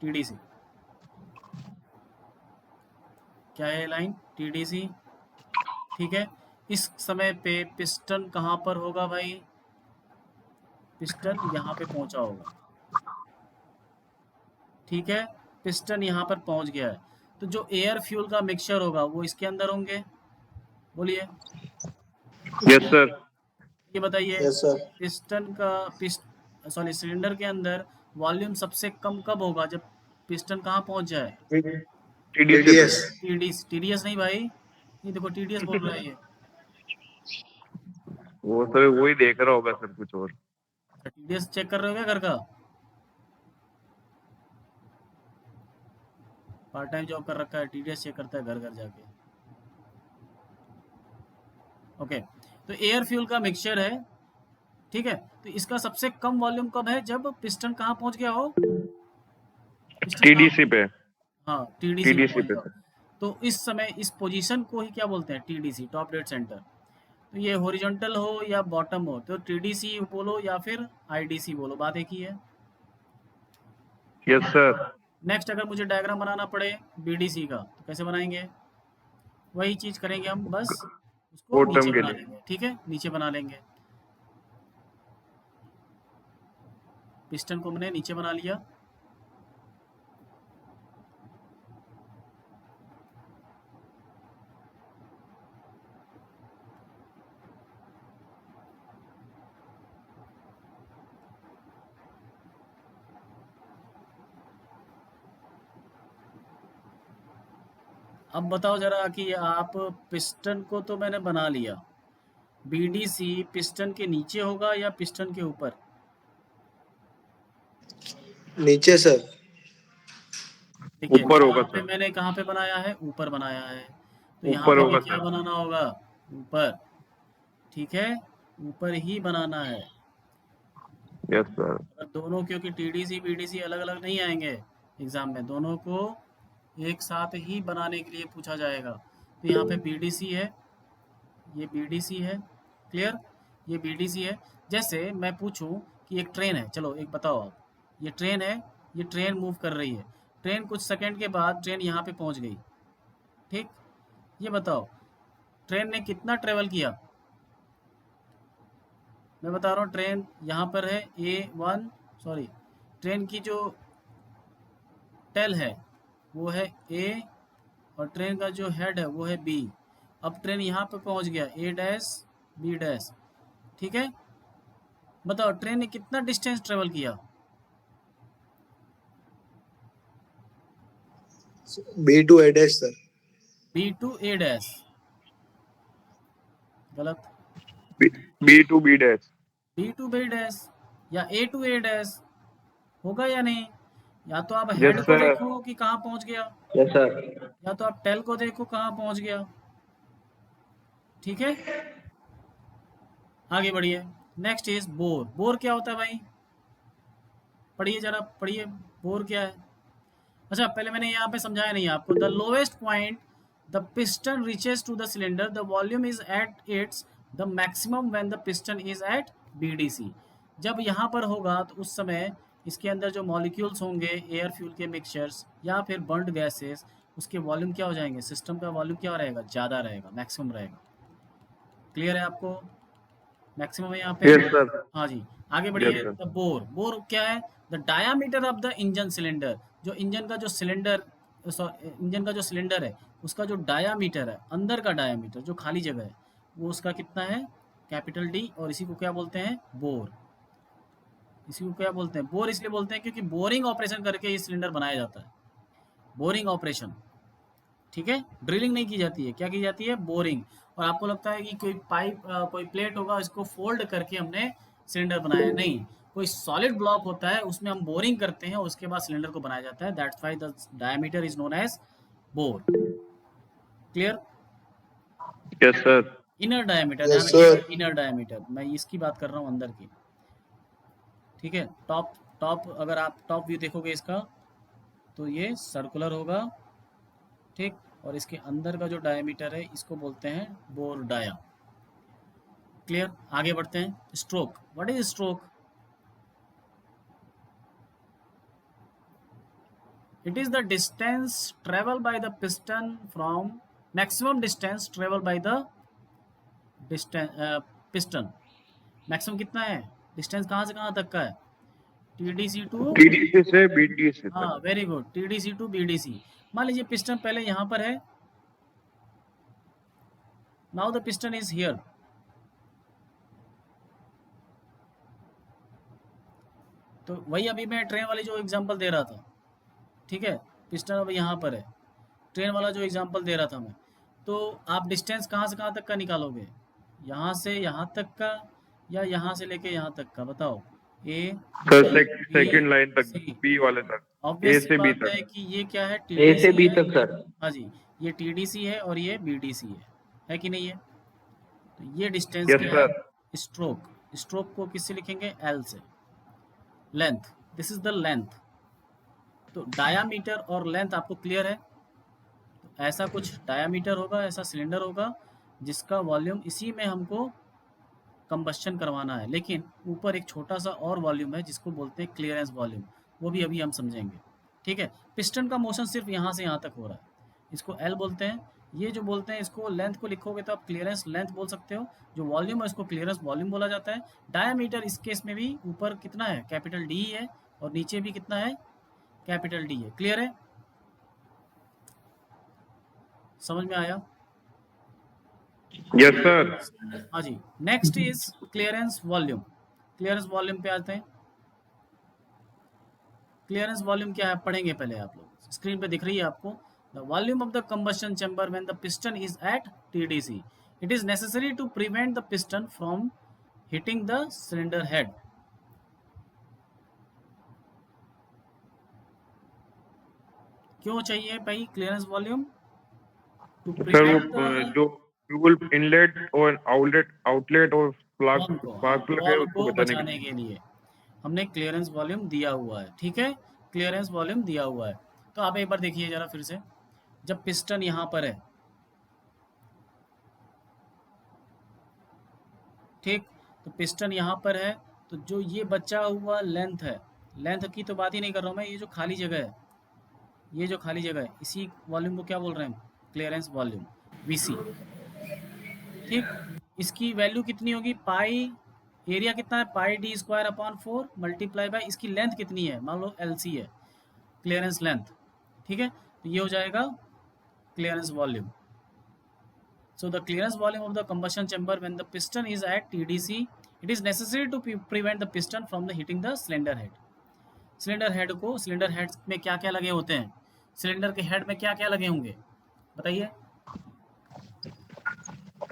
TDC। क्या है ये लाइन? TDC। ठीक है, इस समय पे पिस्टन कहाँ पर होगा भाई? पिस्टन यहाँ पे पहुंचा होगा। ठीक है, पिस्टन यहाँ पर पहुंच गया है, तो जो एयर फ्यूल का मिक्सचर होगा वो इसके अंदर होंगे। बोलिए, यस सर। ये बताइए, यस सर। पिस्टन का सॉरी सिलेंडर के अंदर वॉल्यूम सबसे कम कब होगा? जब पिस्टन कहाँ पहुंच जाए? TDS। TDS नहीं भाई, ये देखो TDS बोल रहा है ये। वो सर वही देख रहा होगा सर, कुछ और। TDS चेक कर रहे हो क्या घर का? पार्ट टाइम जॉब कर रखा है, TDS चेक करता है घर घर जाके। ओके, तो एयर फ्यूल का मिक्सचर है, ठीक है, तो इसका सबसे कम वॉल्यूम कब है? जब पिस्टन कहाँ पहुंच गया हो? पिस्टन TDC पे। हाँ, TDC पे TDC पहुंच पे गया। सर। तो इस समय इस पोजीशन को ही क्या बोलते हैं? TDC, top dead centre. तो ये हॉरिजॉन्टल हो या बॉटम हो, तो TDC बोलो या फिर IDC बोलो, बात एक ही है। Yes sir. नेक्स्ट, अगर मुझे डायग्राम बनाना पड़े BDC का, तो कैसे बनाएंगे? वही चीज करेंगे हम, बस उसको बॉटम नीचे के बना लिए। लेंगे। ठीक है, नीचे बना लेंगे। पिस्टन को मैंने नीचे बना लिया। अब बताओ जरा कि आप, पिस्टन को तो मैंने बना लिया, BDC पिस्टन के नीचे होगा या पिस्टन के ऊपर? नीचे सर। देखिए, ऊपर होगा यहाँ पे सर। मैंने कहाँ पे बनाया है? ऊपर बनाया है, तो यहाँ ऊपर पे भी होगा क्या सर। बनाना होगा? ऊपर। ठीक है, ऊपर ही बनाना है। Yes sir. और दोनों, क्योंकि TDC BDC अलग अलग नहीं आएंगे एग्जाम में, दोनों को एक साथ ही बनाने के लिए पूछा जाएगा। तो यहाँ पे BDC है, ये BDC है, क्लियर? ये BDC है। जैसे मैं पूछूं कि एक ट्रेन है, चलो एक बताओ आप, ये ट्रेन है, ये ट्रेन मूव कर रही है, ट्रेन कुछ सेकंड के बाद ट्रेन यहाँ पे पहुँच गई, ठीक? ये बताओ, ट्रेन ने कितना ट्रेवल किया? मैं बता रहा हूँ, ट्रेन यहाँ पर है A1, सॉरी, ट्रेन की जो टेल है वो है A, और ट्रेन का जो हेड है वो है B। अब ट्रेन यहाँ पे पहुँच गया A डैश B डैश, ठीक है? बताओ ट्रेन ने कितना डिस्टेंस ट्रेवल किया? B to A dash sir. B to A dash, गलत। B to B dash. B to B dash या A to A डैश, होगा या नहीं? या तो आप हेड यस को सर। देखो कि कहाँ पहुँच गया, यस सर। या तो आप टेल को देखो कहाँ पहुँच गया। ठीक है, आगे बढ़िए। Next is bore. बोर क्या होता है भाई? पढ़िए जरा, पढ़िए, बोर क्या है? अच्छा, पहले मैंने यहाँ पे समझाया नहीं आपको। The lowest point the piston reaches to the cylinder, the volume is at its the maximum when the piston is at BDC। जब यहाँ पर होगा तो उस समय इसके अंदर जो मॉलिक्यूल्स होंगे, एयर फ्यूल के मिक्सचर्स या फिर बर्न्ड गैसेस, उसके वॉल्यूम क्या हो जाएंगे? सिस्टम का वॉल्यूम क्या रहेगा? ज़्यादा रहेगा, मैक्सिमम रहेगा। क्लियर है आपको? मैक्सिमम है यहाँ पे। Yes sir. हाँ जी, आगे यस बढ़िए। सर। The bore. बोर क्या है? The diameter of the engine cylinder. जो इंजन का जो सिलेंडर, इंजन का जो सिलेंडर है उसका जो डायामीटर है, अंदर का डायामीटर जो खाली जगह है, वो उसका कितना है? Capital D। और इसी को क्या बोलते हैं? बोर। इसी को क्या बोलते हैं? बोर इसलिए बोलते हैं क्योंकि बोरिंग ऑपरेशन करके ये सिलेंडर बनाया जाता है। बोरिंग ऑपरेशन, ठीक है? ड्रिलिंग नहीं की जाती है, क्या की जाती है? बोरिंग। और आपको लगता है कि कोई पाइप, कोई प्लेट होगा, इसको फोल्ड करके हमने सिलेंडर बनाया है, नहीं। कोई सॉलिड ब्लॉक होता है, उसमें हम बोरिंग करते हैं, उसके बाद सिलेंडर को बनाया जाता है। That's why the diameter is known as bore. Clear? Yes sir. Inner diameter, ध्यान यस रखिएगा, सर। इनर डायमीटर, मैं इसकी बात कर रहा हूँ, अंदर की। ठीक है, टॉप टॉप अगर आप टॉप व्यू देखोगे इसका, तो ये सर्कुलर होगा, ठीक? और इसके अंदर का जो डायमीटर है इसको बोलते हैं बोर डाया। क्लियर? आगे बढ़ते हैं। Stroke. What is stroke? It is the distance traveled by the piston from maximum distance traveled by the piston. Maximum कितना है, डिस्टेंस कहाँ से कहाँ तक का है, टीडीसी टू, TDC से BDC हाँ तक। Very good, TDC to BDC. मान लीजिए पिस्टन पहले यहाँ पर है, now the piston is here, तो वही अभी मैं ट्रेन वाली जो एग्जांपल दे रहा था, ठीक है, पिस्टन अब यहाँ पर है, ट्रेन वाला जो एग्जांपल दे रहा था मैं, तो आप डिस्टेंस कहाँ से कहाँ तक का निकालोगे, यहाँ से यहाँ तक का या यहाँ से लेके यहाँ तक का, बताओ। ए सर सेकंड लाइन तक, सी, B वाले तक, A ऑब्वियस से B बात है तक। कि ये क्या है, ए से बी है। तक सर। हाँ जी, ये टीडीसी है और ये बीडीसी है कि नहीं है। तो ये डिस्टेंस यस क्या है, सर। स्ट्रोक, स्ट्रोक को किससे लिखेंगे, एल से। Length, this is the length. तो डायामीटर और लेंथ आपको क्लियर है, तो ऐसा कुछ डायामीटर होगा, ऐसा सिलेंडर होगा जिसका वॉल्यूम इसी में हमको कंबस्शन करवाना है, लेकिन ऊपर एक छोटा सा और वॉल्यूम है जिसको बोलते हैं क्लियरेंस वॉल्यूम, वो भी अभी हम समझेंगे, ठीक है। पिस्टन का मोशन सिर्फ यहाँ से यहाँ तक हो रहा है, इसको एल बोलते हैं। ये जो बोलते हैं, इसको लेंथ को लिखोगे तो आप क्लियरेंस लेंथ बोल सकते हो, जो वॉल्यूम है उसको क्लियरेंस वॉल्यूम बोला जाता है। डायामीटर इस केस में भी ऊपर कितना है, कैपिटल डी है, और नीचे भी कितना है, कैपिटल डी है। क्लियर है, समझ में आया? Yes sir. हाँ जी। Next is clearance volume. Clearance volume पे आते हैं। क्लियरेंस वॉल्यूम क्या है पढ़ेंगे पहले आप लोग, स्क्रीन पे दिख रही है आपको। The volume of the combustion chamber when the piston is at TDC, it is necessary to prevent the piston from hitting the cylinder head. क्यों चाहिए भाई clearance volume? To sir prevent वो जो फ्यूल इनलेट और outlet और spark plug है उसको को बचाने बचाने के लिए हमने क्लियरेंस वॉल्यूम दिया हुआ है, ठीक है, क्लियरेंस वॉल्यूम दिया हुआ है। तो आप एक बार देखिए जरा फिर से, जब पिस्टन यहाँ पर है, ठीक, तो पिस्टन यहाँ पर है, तो जो ये बचा हुआ लेंथ है, लेंथ की तो बात ही नहीं कर रहा हूँ मैं, ये जो खाली जगह है, ये जो खाली जगह है, इसी वॉल्यूम को क्या बोल रहे हैं, क्लियरेंस वॉल्यूम, वीसी, ठीक। इसकी वैल्यू कितनी होगी, पाई, एरिया कितना है, pi D square upon 4 multiply by इसकी लेंथ कितनी है, मान लो एलसी है, क्लियरेंस लेंथ, ठीक है, तो ये हो जाएगा clearance volume. So the clearance volume of the combustion chamber when the piston is at TDC, it is necessary to prevent the piston from the hitting the cylinder head. Cylinder head को, cylinder head में क्या क्या लगे होते हैं, cylinder के head में क्या क्या लगे होंगे बताइए।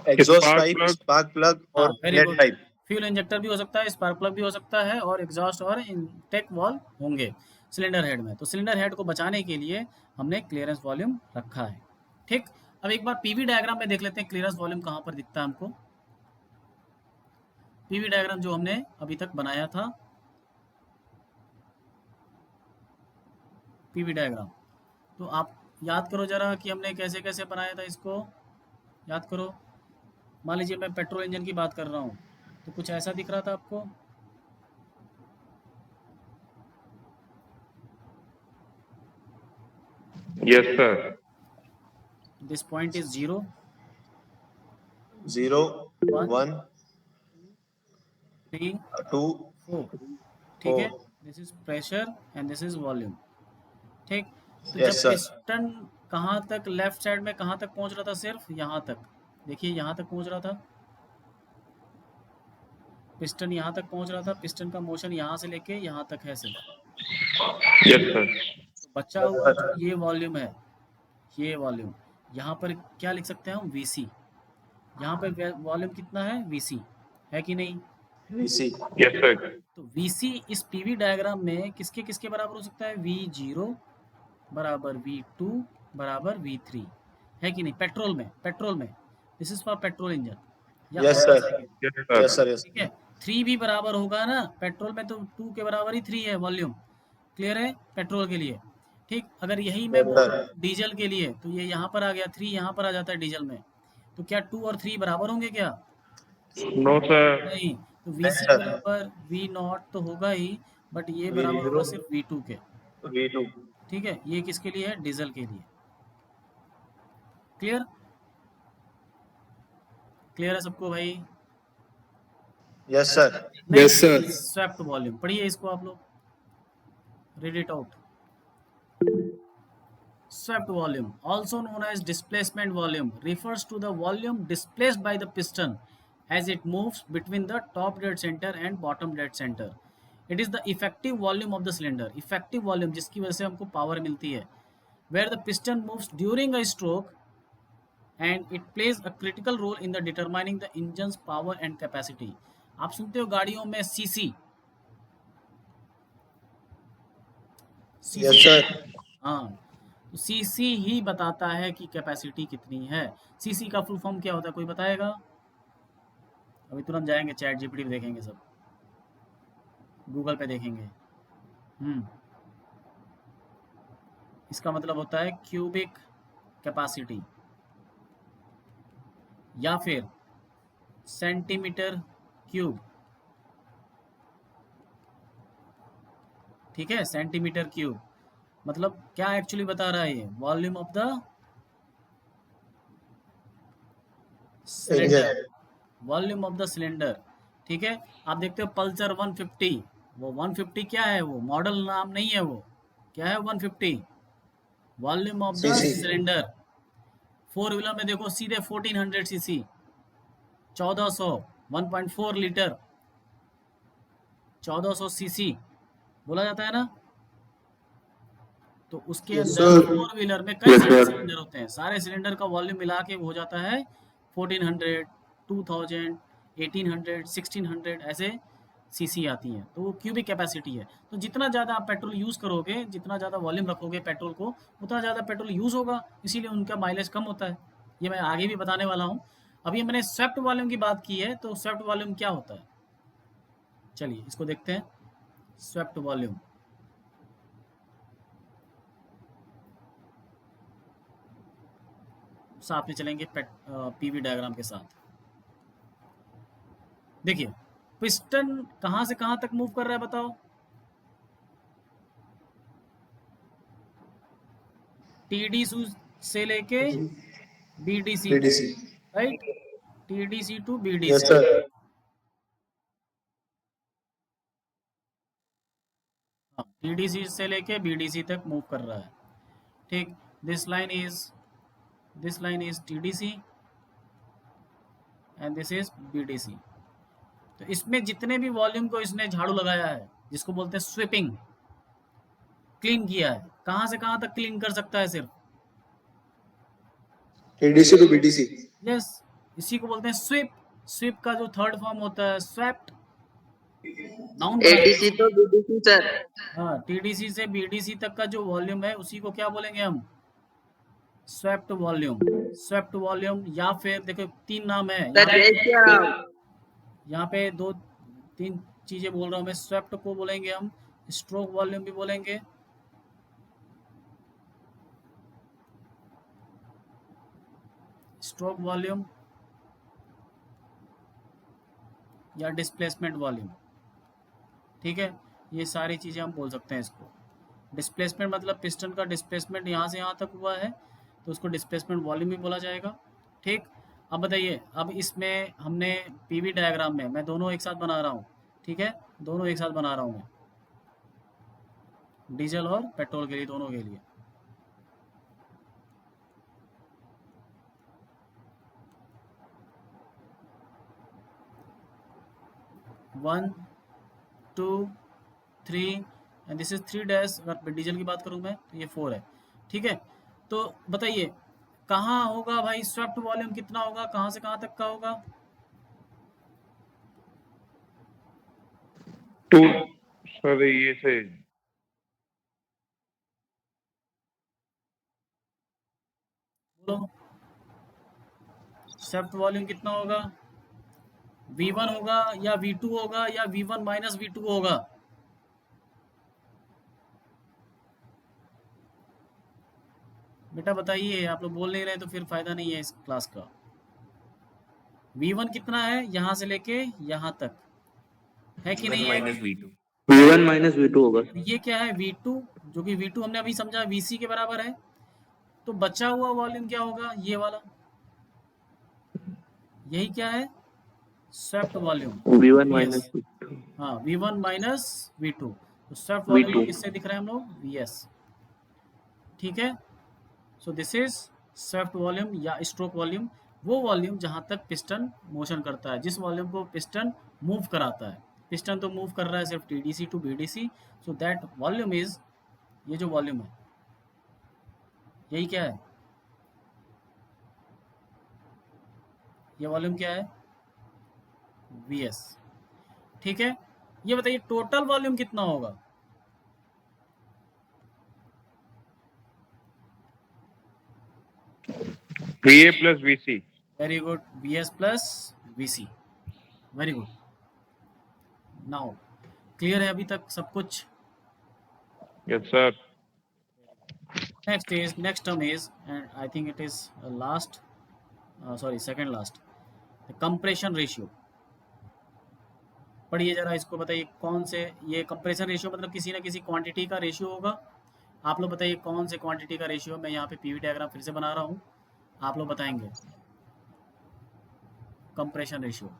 एग्जॉस्ट पाइप, स्पार्क प्लग और नेट पाइप। फ्यूल इंजेक्टर भी हो सकता है, स्पार्क प्लग भी हो सकता है, और एग्जॉस्ट और इनटेक वॉल्व होंगे सिलेंडर हेड में। तो सिलेंडर हेड को बचाने के लिए हमने क्लियरेंस वॉल्यूम रखा है, ठीक। अब एक बार पीवी डायग्राम में देख लेते हैं क्लियरेंस वॉल्यूम कहाँ पर दिखता है हमको। पीवी डायग्राम जो हमने अभी तक बनाया था, पीवी डायग्राम, तो आप याद करो जरा कि हमने कैसे कैसे बनाया था इसको, याद करो। मान लीजिए मैं पेट्रोल इंजन की बात कर रहा हूँ, तो कुछ ऐसा दिख रहा था आपको, yes sir. This point is 0 0 1 3 2 4, ठीक है, this is pressure and this is volume, ठीक। तो Yes, जब sir. पिस्टन कहाँ तक, लेफ्ट साइड में कहाँ तक पहुँच रहा था, सिर्फ यहाँ तक, देखिए यहाँ तक पहुँच रहा था, पिस्टन यहाँ तक पहुँच रहा था, पिस्टन का मोशन यहाँ से लेके यहाँ तक है सिर्फ। Yes sir. बचा हुआ जो ये वॉल्यूम है, ये वॉल्यूम, यहाँ पर क्या लिख सकते हैं हम, वीसी। यहाँ पर वॉल्यूम कितना है, वीसी, है कि नहीं? वीसी। Yes sir. तो वीसी इस पीवी डायग्राम में किसके किसके बराबर हो सकता है, V0 बराबर V2 बराबर V3, है कि नहीं? पेट्रोल में, पेट्रोल में, this is for petrol engine. Yes sir, yes yes sir, yes. ठीक है, 3 भी बराबर होगा ना, पेट्रोल में तो 2 के बराबर ही 3 है वॉल्यूम, क्लियर है, पेट्रोल के लिए, ठीक। अगर यही मैं डीजल के लिए, तो ये यहाँ पर आ गया, 3 यहाँ पर आ जाता है डीजल में, तो क्या 2 और 3 बराबर होंगे क्या? No sir. नहीं, तो वीसी बराबर V0 तो होगा ही, बट ये बराबर होगा सिर्फ V2 के, V2। ठीक है, ये किसके लिए है? डीजल के लिए। क्लियर? क्लियर है सबको भाई? Yes sir. Yes, sir. Swept volume पढ़िए इसको आप लोग, read it out. Swept volume, also known as displacement volume, refers to the volume displaced by the piston as it moves between the top dead center and bottom dead center. It is the effective volume of the cylinder. Effective volume जिसकी वजह से हमको power मिलती है. Where the piston moves during a stroke and it plays a critical role in the determining the engine's power and capacity. आप सुनते हो गाड़ियों में सीसी. Yes sir. हाँ, तो सीसी ही बताता है कि कैपेसिटी कितनी है। सीसी का फुल फॉर्म क्या होता है, कोई बताएगा? अभी तुरंत जाएंगे चैट जीपीटी पे देखेंगे, सब गूगल पे देखेंगे। इसका मतलब होता है क्यूबिक कैपेसिटी या फिर सेंटीमीटर क्यूब। ठीक है, सेंटीमीटर क्यूब मतलब क्या एक्चुअली बता रहा है ये? Volume of the cylinder, volume of the cylinder. ठीक है, आप देखते हो पल्सर 150, वो 150 क्या है? वो मॉडल नाम नहीं है, वो क्या है? 150 volume of the CC. Cylinder. Four wheeler में देखो सीधे 1400 सीसी, 1400, 1.4 लीटर, 1400 सीसी बोला जाता है ना। तो उसके Yes, अंदर sir. फोर व्हीलर में कई सारे सिलेंडर होते हैं, सारे सिलेंडर का वॉल्यूम मिला के हो जाता है 1400, 2000, 1800, 1600 ऐसे सीसी आती हैं। तो वो क्यूबिक कैपेसिटी है। तो जितना ज़्यादा आप पेट्रोल यूज़ करोगे, जितना ज़्यादा वॉल्यूम रखोगे पेट्रोल को, उतना ज़्यादा पेट्रोल यूज़ होगा, इसीलिए उनका माइलेज कम होता है। ये मैं आगे भी बताने वाला हूँ। अभी मैंने स्वेप्ट वॉल्यूम की बात की है, तो स्वेप्ट वॉल्यूम क्या होता है, चलिए इसको देखते हैं। स्वेप्ट वॉल्यूम साथ में चलेंगे पीवी डायग्राम के साथ। देखिए पिस्टन कहां से कहां तक मूव कर रहा है बताओ? टीडीसी से लेके BDC, BDC. Right? TDC to yes BDC. Sir. TDC से लेके बीडीसी तक मूव कर रहा है। ठीक, this line is TDC and this is BDC. तो इसमें जितने भी वॉल्यूम को इसने झाड़ू लगाया है, जिसको बोलते हैं स्वीपिंग, क्लीन किया है, कहां से कहां तक क्लीन कर सकता है? सिर्फ टीडीसी टू बीडीसी। यस, इसी को बोलते हैं स्वीप। स्वीप का जो थर्ड फॉर्म होता है स्वेप्ट, नाउन। एडीसी तो बीडीसी सर। हाँ, टीडीसी से बीडीसी तक का जो वॉल्यूम है उसी को क्या बोलेंगे हम? Swept volume. स्वेप्ट वॉल्यूम या फिर देखो तीन नाम है यहाँ पे, दो तीन चीजें बोल रहा हूँ मैं। स्वेप्ट को बोलेंगे हम स्ट्रोक वॉल्यूम भी बोलेंगे, स्ट्रोक वॉल्यूम या डिस्प्लेसमेंट वॉल्यूम। ठीक है, ये सारी चीज़ें हम बोल सकते हैं इसको। डिस्प्लेसमेंट मतलब पिस्टन का डिस्प्लेसमेंट यहाँ से यहाँ तक हुआ है, तो उसको डिस्प्लेसमेंट वॉल्यूम भी बोला जाएगा। ठीक, अब बताइए, अब इसमें हमने पीवी डायग्राम में मैं दोनों एक साथ बना रहा हूँ। ठीक है, दोनों एक साथ बना रहा हूँ मैं, डीजल और पेट्रोल के लिए, दोनों के लिए। One, two, 3 and this is 3 dash. अगर डीजल की बात करूं मैं तो ये 4 है। ठीक है, तो बताइए कहाँ होगा भाई स्वेप्ट वॉल्यूम कितना होगा, कहाँ से कहाँ तक का होगा? टू सर ये से बोलो, स्वेप्ट वॉल्यूम कितना होगा? V1 होगा या V2 होगा या V1 माइनस V2 होगा? बेटा बताइए, आप लोग बोल नहीं रहे तो फिर फायदा नहीं है इस क्लास का। V1 कितना है यहाँ से लेके यहाँ तक, है कि नहीं है? V2 V1 माइनस V2 होगा। ये क्या है V2, जो कि V2 हमने अभी समझा VC के बराबर है। तो बचा हुआ वॉल्यूम क्या होगा, ये वाला, यही क्या है, swept volume V1 VS। Minus हाँ, V1 माइनस V2, तो स्वेप्ट वॉल्यूम को V2। किससे दिख रहा है हम लोग, VS। ठीक है, सो दिस इज स्वेप्ट वॉल्यूम या स्ट्रोक वॉल्यूम, वो वॉल्यूम जहां तक पिस्टन मोशन करता है, जिस वॉल्यूम को पिस्टन मूव कराता है। पिस्टन तो मूव कर रहा है सिर्फ TDC to BDC, so that volume is, ये जो वॉल्यूम है यही क्या है, ये वॉल्यूम क्या है, VS। ठीक है, ये बताइए टोटल वॉल्यूम कितना होगा, VA plus VC। Very good, VS plus VC, very good. Now clear है अभी तक सब कुछ। Yes sir। Next term is, and I think it is last, sorry second last, the compression ratio। पढ़िए जरा इसको, बताइए कौन से, ये कंप्रेशन रेशियो मतलब किसी ना किसी क्वांटिटी का रेशियो होगा। आप लोग बताइए कौन से क्वांटिटी का रेशियो। मैं यहाँ पे PV डायग्राम फिर से बना रहा हूँ, आप लोग बताएंगे कंप्रेशन रेशियो।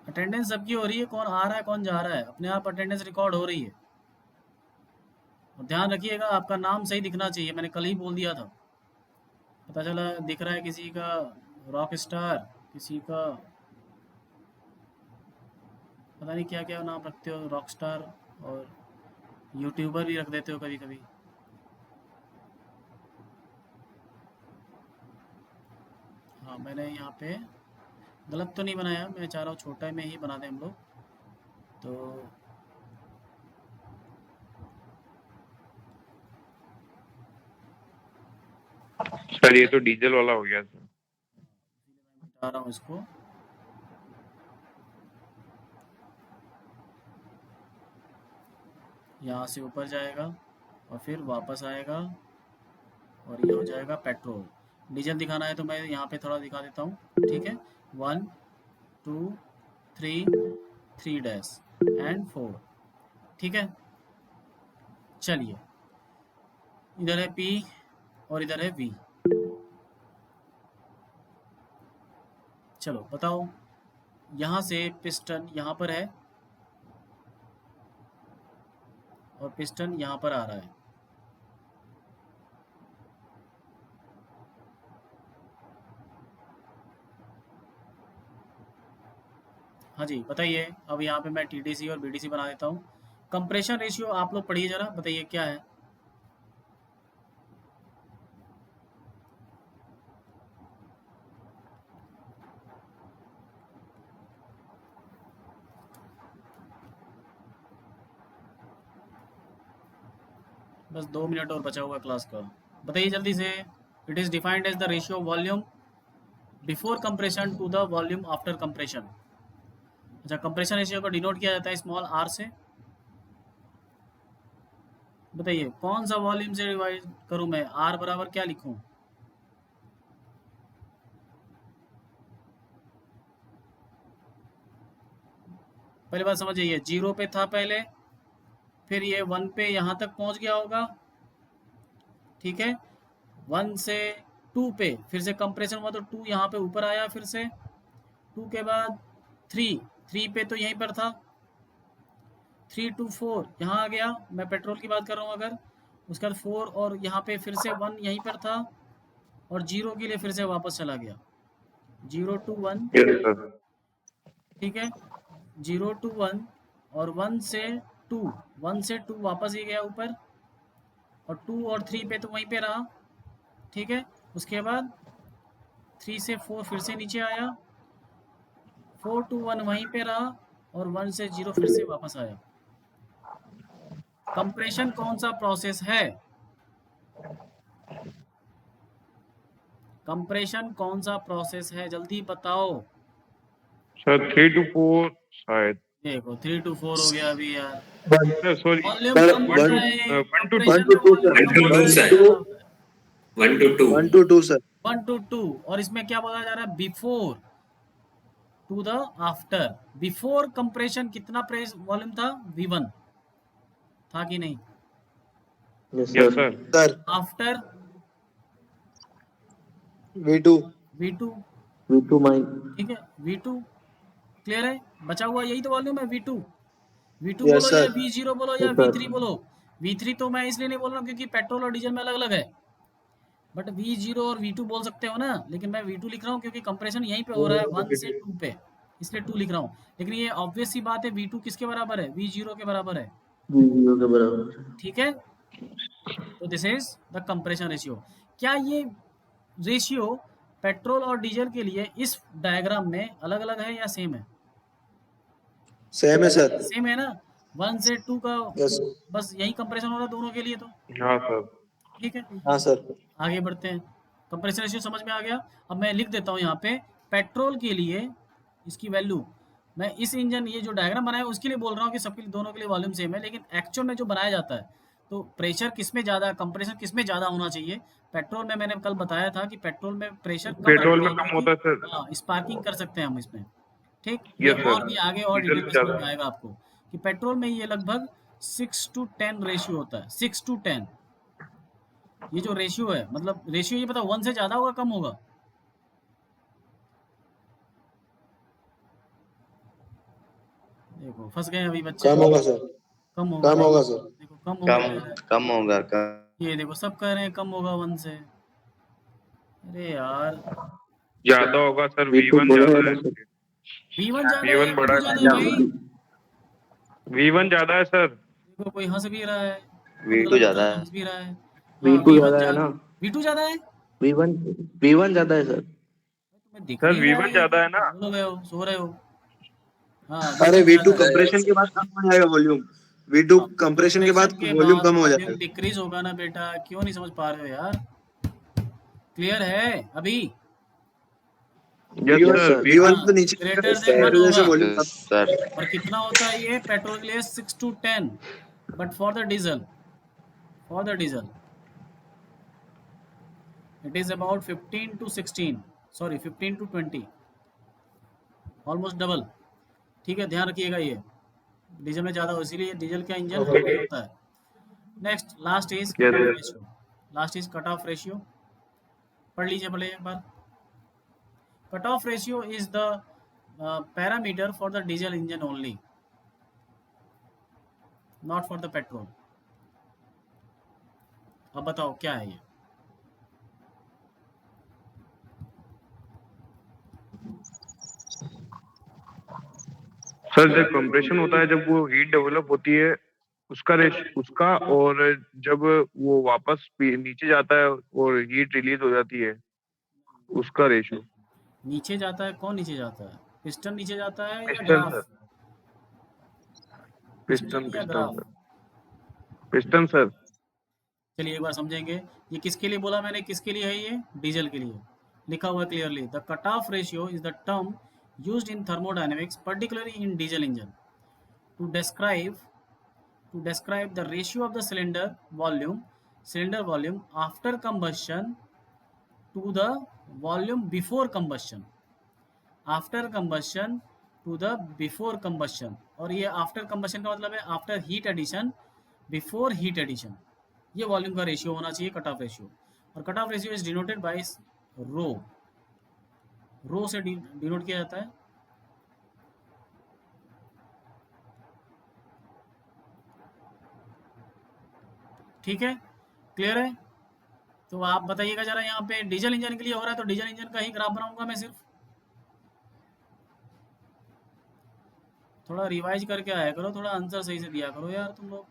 अटेंडेंस सबकी हो रही है, कौन आ रहा है कौन जा रहा है, अपने आप अटेंडेंस रिकॉर्ड हो रही है। और ध्यान रखिएगा आपका नाम सही दिखना चाहिए, मैंने कल ही बोल दिया था। पता चला दिख रहा है किसी का रॉक स्टार, किसी का पता नहीं क्या क्या नाम रखते हो, रॉक स्टार, और यूट्यूबर भी रख देते हो कभी कभी। हाँ, मैंने यहाँ पे गलत तो नहीं बनाया, मैं चाह रहा हूँ छोटा में ही बना दें हम लोग। तो सर ये तो डीजल वाला हो गया सर। बता रहा हूँ इसको, यहाँ से ऊपर जाएगा और फिर वापस आएगा और ये हो जाएगा पेट्रोल। डीजल दिखाना है तो मैं यहाँ पे थोड़ा दिखा देता हूँ, ठीक है। 1 2 3 3 डैश एंड 4, ठीक है। चलिए, इधर है P और इधर है V। चलो बताओ, यहाँ से पिस्टन यहाँ पर है और पिस्टन यहाँ पर आ रहा है। हाँ जी बताइए, अब यहाँ पे मैं TDC और BDC बना देता हूँ। कंप्रेशन रेशियो आप लोग पढ़िए जरा, बताइए क्या है। बस 2 मिनट और बचा हुआ क्लास का, बताइए जल्दी से। It is defined as the ratio of volume before compression to the volume after compression. अच्छा, कंप्रेशन रेशियो को डिनोट किया जाता है स्मॉल r से। बताइए कौन सा वॉल्यूम से डिवाइड करूं मैं, r बराबर क्या लिखूं। पहले बात समझिए, ये 0 पे था पहले, फिर ये 1 पे यहाँ तक पहुँच गया होगा, ठीक है। 1 से 2 पे फिर से कंप्रेशन हुआ तो 2 यहाँ पे ऊपर आया, फिर से 2 के बाद 3 पे तो यहीं पर था, 3 to 4 यहाँ आ गया। मैं पेट्रोल की बात कर रहा हूँ अगर, उसके बाद 4 और यहाँ पे फिर से 1 यहीं पर था, और 0 के लिए फिर से वापस चला गया, 0 to 1, यस सर। ठीक है। 0 to 1 और 1 से 2, 1 से 2 वापस ही गया ऊपर, और 2 और 3 पे तो वहीं पे रहा, ठीक है। उसके बाद 3 से 4 फिर से नीचे आया, 4 to 1 वहीं पे रहा, और 1 से 0 फिर से वापस आया। कंप्रेशन कौन सा प्रोसेस है, कंप्रेशन कौन सा प्रोसेस है, जल्दी बताओ। सर 3 to 4 शायद। देखो 3 to 4 हो गया अभी यार। सॉरी वॉल्यूम सर कम वन होता है, 1 to 2 1 कंप्रेशन to में 2 वॉल्यूम सर 1 कम to 2 होता है, वन sir. टू ज्यादा होता है। 1 to 2. 1 to 2 सर 1 to 2 और इसमें क्या बोला जा रहा है, before to the after. Before compression कितना प्रेस वॉल्यूम था, V1 था कि नहीं? Yes yes sir sir after V2 V2। V2 mine ठीक है, V2 क्लियर है, बचा हुआ यही तो वॉल्यूम है V2। V2 यस बोलो या सर V0 बोलो या यस सर V3 बोलो। V3 तो मैं इसलिए नहीं बोल रहा हूँ क्योंकि पेट्रोल और डीजल में अलग अलग है, बट V0 और V2 बोल सकते हो ना, लेकिन मैं V2 लिख रहा हूँ क्योंकि कंप्रेशन यहीं पे हो रहा है 1 से 2 पे, इसलिए 2 लिख रहा हूँ। लेकिन ये ऑब्वियस सी बात है, V2 किसके बराबर है, V0 के बराबर है। V0 के बराबर ठीक है, तो this is the compression ratio. क्या ये रेशियो पेट्रोल और डीजल के लिए इस डायग्राम में अलग अलग है या सेम है? सेम है सर सेम है ना, 1 से 2 का यस बस यही कंप्रेशन हो रहा है दोनों के लिए तो। हाँ सर ठीक है, हाँ सर आगे बढ़ते हैं। कंप्रेशन रेशियो समझ में आ गया। अब मैं लिख देता हूँ यहाँ पे पेट्रोल के लिए इसकी वैल्यू, मैं इस इंजन ये जो डायग्राम बनाया उसके लिए बोल रहा हूँ कि सबके लिए दोनों के लिए वॉल्यूम सेम है, लेकिन एक्चुअल में जो बनाया जाता है तो प्रेशर किस में ज़्यादा, कंप्रेशन किस में ज़्यादा होना चाहिए। पेट्रोल में मैंने कल बताया था कि पेट्रोल में प्रेशर कम पेट्रोल रखते में हैं कम क्योंकि होता है सर हाँ स्पार्किंग कर सकते हैं हम इसमें। ठीक, ये यस और सर भी आगे और डीजल डिटेल में में समझ ज्यादा में आएगा आपको कि पेट्रोल में ये लगभग 6:10 रेशियो होता है, 6:10। ये जो रेशियो है, मतलब रेशियो ये पता 1 से ज़्यादा होगा कम होगा? देखो फंस गए अभी बच्चे, कम होगा सर कम होगा कम भाई। होगा सर देखो कम होगा कम कह रहा है, कम होगा कम। ये देखो सब कह रहे हैं कम होगा 1 से। अरे यार, ज्यादा होगा सर V2 V1 बोला है ज्यादा ना है सर V1 ज़्यादा है या V1 बड़ा V2 ज़्यादा है भाई? V1 ज्यादा है सर देखो कोई हंस भी रहा है, बहुत V2 गलत बता ज्यादा रहा है, है। हंस भी रहा है। हाँ V2 V1 ज्यादा है ज़्यादा, ना V2 ज़्यादा है, V1 V1 ज्यादा है सर तुम्हें दिख सर नहीं रहा है V1 या ज्यादा है ना बोलो गए हो, सो रहे हो? हाँ अरे V1 V2 ज़्यादा है। कंप्रेशन के बाद कम हो जाएगा वॉल्यूम V2 हाँ, कंप्रेशन के कंप्रेशन बाद के वॉल्यूम बाद कम हो जाता वॉल्यूम है डिक्रीज होगा ना बेटा, क्यों नहीं समझ पा रहे हो यार? क्लियर है अभी? यस V1 सर V1 हाँ, तो नीचे ग्रेटर देन 1 कंप्रेशन से होगा। वॉल्यूम कम सर और कितना होता है ये पेट्रोल के लिए, 6 to 10, but for the diesel, for the diesel it is about 15 to 16, sorry 15 to 20, almost double. ठीक है, ध्यान रखिएगा ये डीजल में ज़्यादा हो, इसीलिए डीजल का इंजन हेवी होता है। Next last is cut yes off sir ratio, last is cut off ratio. पढ़ लीजिए पहले एक बार। Cut off ratio is the parameter for the diesel engine only, not for the petrol. अब बताओ क्या है ये? सर जब कंप्रेशन होता है जब वो हीट डेवलप होती है उसका और जब वो वापस नीचे जाता है और हीट रिलीज हो जाती है उसका रेशो नीचे जाता है, कौन नीचे जाता है? पिस्टन नीचे जाता है या piston graph? Sir piston piston या piston graph? Sir piston sir चलिए एक बार समझेंगे। ये किसके लिए बोला मैंने, किसके लिए है ये? डीजल के लिए। लिखा हुआ है clearly, the cut off ratio is the term used in thermodynamics particularly in diesel engine to describe the ratio of the cylinder volume after combustion to the volume before combustion, after combustion to the before combustion। और ये after combustion का मतलब है after heat addition, before heat addition. ये volume का ratio होना चाहिए cut off ratio. और cut off ratio is denoted by rho, rho से डिनोट किया जाता है। ठीक है, क्लियर है? तो आप बताइएगा जरा, यहाँ पे डीजल इंजन के लिए हो रहा है तो डीजल इंजन का ही ग्राफ बनाऊंगा मैं सिर्फ। थोड़ा रिवाइज करके आया करो, थोड़ा आंसर सही से दिया करो यार तुम लोग।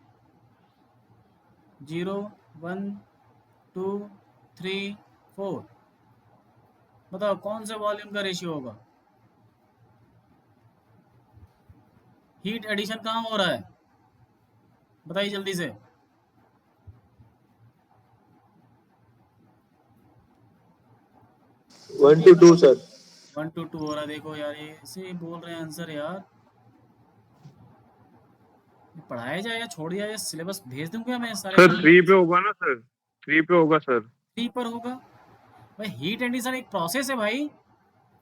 0 1 2 3 4, बताओ कौन सा वॉल्यूम का रेशियो होगा? हीट एडिशन कहाँ हो रहा है, बताइए जल्दी से। One two two sir 1 to 2 हो रहा है। देखो यार ये ऐसे बोल रहे हैं आंसर यार, पढ़ाया जाए या छोड़ दिया जाए, सिलेबस भेज दूं क्या मैं सारे? सर 3 पे होगा ना सर, 3 पे होगा सर। 3 पर होगा भाई। हीट एडिशन एक प्रोसेस है भाई,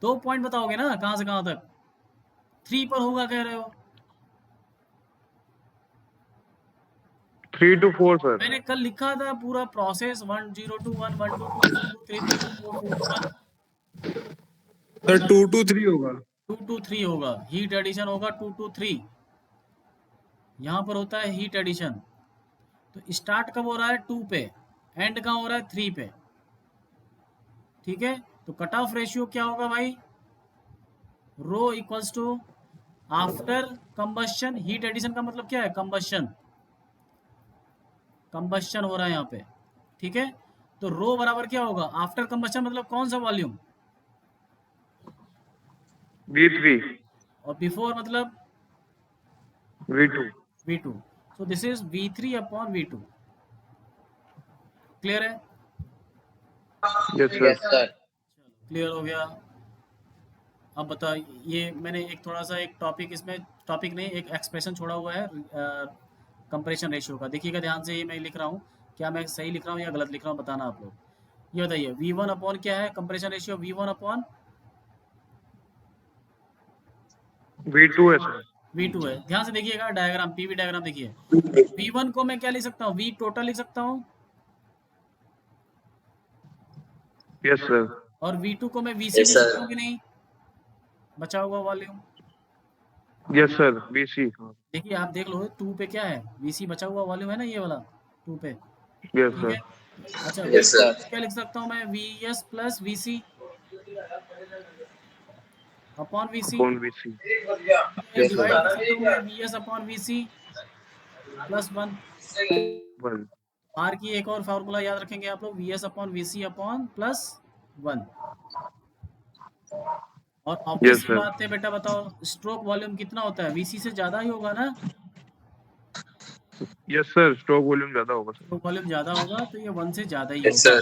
2 पॉइंट बताओगे ना कहाँ से कहाँ तक। 3 पर होगा कह रहे हो? 3 to 4 सर। मैंने कल लिखा था पूरा प्रोसेस 1021 122 3 4 4 1 सर 2 to 3 होगा। 2 to 3 होगा। हीट एडिशन होगा 2 to 3। यहाँ पर होता है हीट एडिशन। तो स्टार्ट कब हो रहा है? 2 पे। एंड कहाँ हो रहा है? 3 पे। ठीक है, तो कट ऑफ रेशियो क्या होगा भाई? Rho equals to after combustion. Heat addition का मतलब क्या है? कंबस्शन। कंबस्शन हो रहा है यहाँ पे, ठीक है। तो रो बराबर क्या होगा? आफ्टर कंबस्शन मतलब कौन सा वॉल्यूम? V3 और बिफोर मतलब V2। V2। So this is V3 upon V2। Clear है? Yes Yes, sir. sir. Clear हो गया। अब बता, ये मैंने एक थोड़ा सा एक टॉपिक, इसमें टॉपिक नहीं, एक एक्सप्रेशन छोड़ा हुआ है कंपैरिजन रेशियो का। देखिएगा ध्यान से, ये मैं लिख रहा हूँ, क्या मैं सही लिख रहा हूँ या गलत लिख रहा हूँ बताना आप लोग। ये बताइए, V1 अपॉन क्या है comparison ratio? V1 upon V2 है सर। V2 है। ध्यान से देखिएगा डायग्राम, पीवी डायग्राम देखिए। V1 को मैं क्या लिख सकता हूँ? V टोटल लिख सकता हूँ। Yes sir. और V2 को मैं VC Yes, लिख sir. सकता हूँ कि नहीं? बचा हुआ वॉल्यूम। Yes sir VC। देखिए आप देख लो, 2 पे क्या है? VC बचा हुआ वॉल्यूम है ना, ये वाला 2 पे। यस ठीक है। सर। अच्छा, Yes, sir. क्या लिख सकता हूँ मैं? VS plus VC upon VC। Upon VC। Yes, divide कर sir. सकता हूँ मैं VS upon VC plus 1। 1। R की एक और फार्मूला याद रखेंगे आप लोग, VS upon VC upon plus 1। और ऑब्वियस यस सी सर। बात है बेटा, बताओ स्ट्रोक वॉल्यूम कितना होता है? VC से ज़्यादा ही होगा ना। यस सर, स्ट्रोक वॉल्यूम ज्यादा होगा सर। स्ट्रोक वॉल्यूम ज़्यादा होगा, तो ये 1 से ज़्यादा ही Yes, होगा। sir.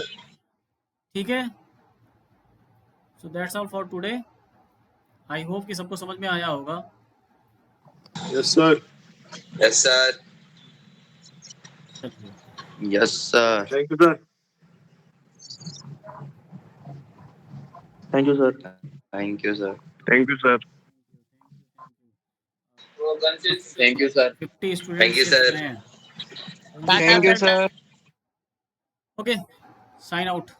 ठीक है। So that's all for today. I hope कि सबको समझ में आया होगा। Yes sir. Yes, sir. चलिए, Yes, sir. Thank you sir. Thank you, sir. Thank you, sir. Thank you sir. Thank you, sir. 50 Thank students you, shift sir. हुए हैं। Thank you, sir. Okay, sign out.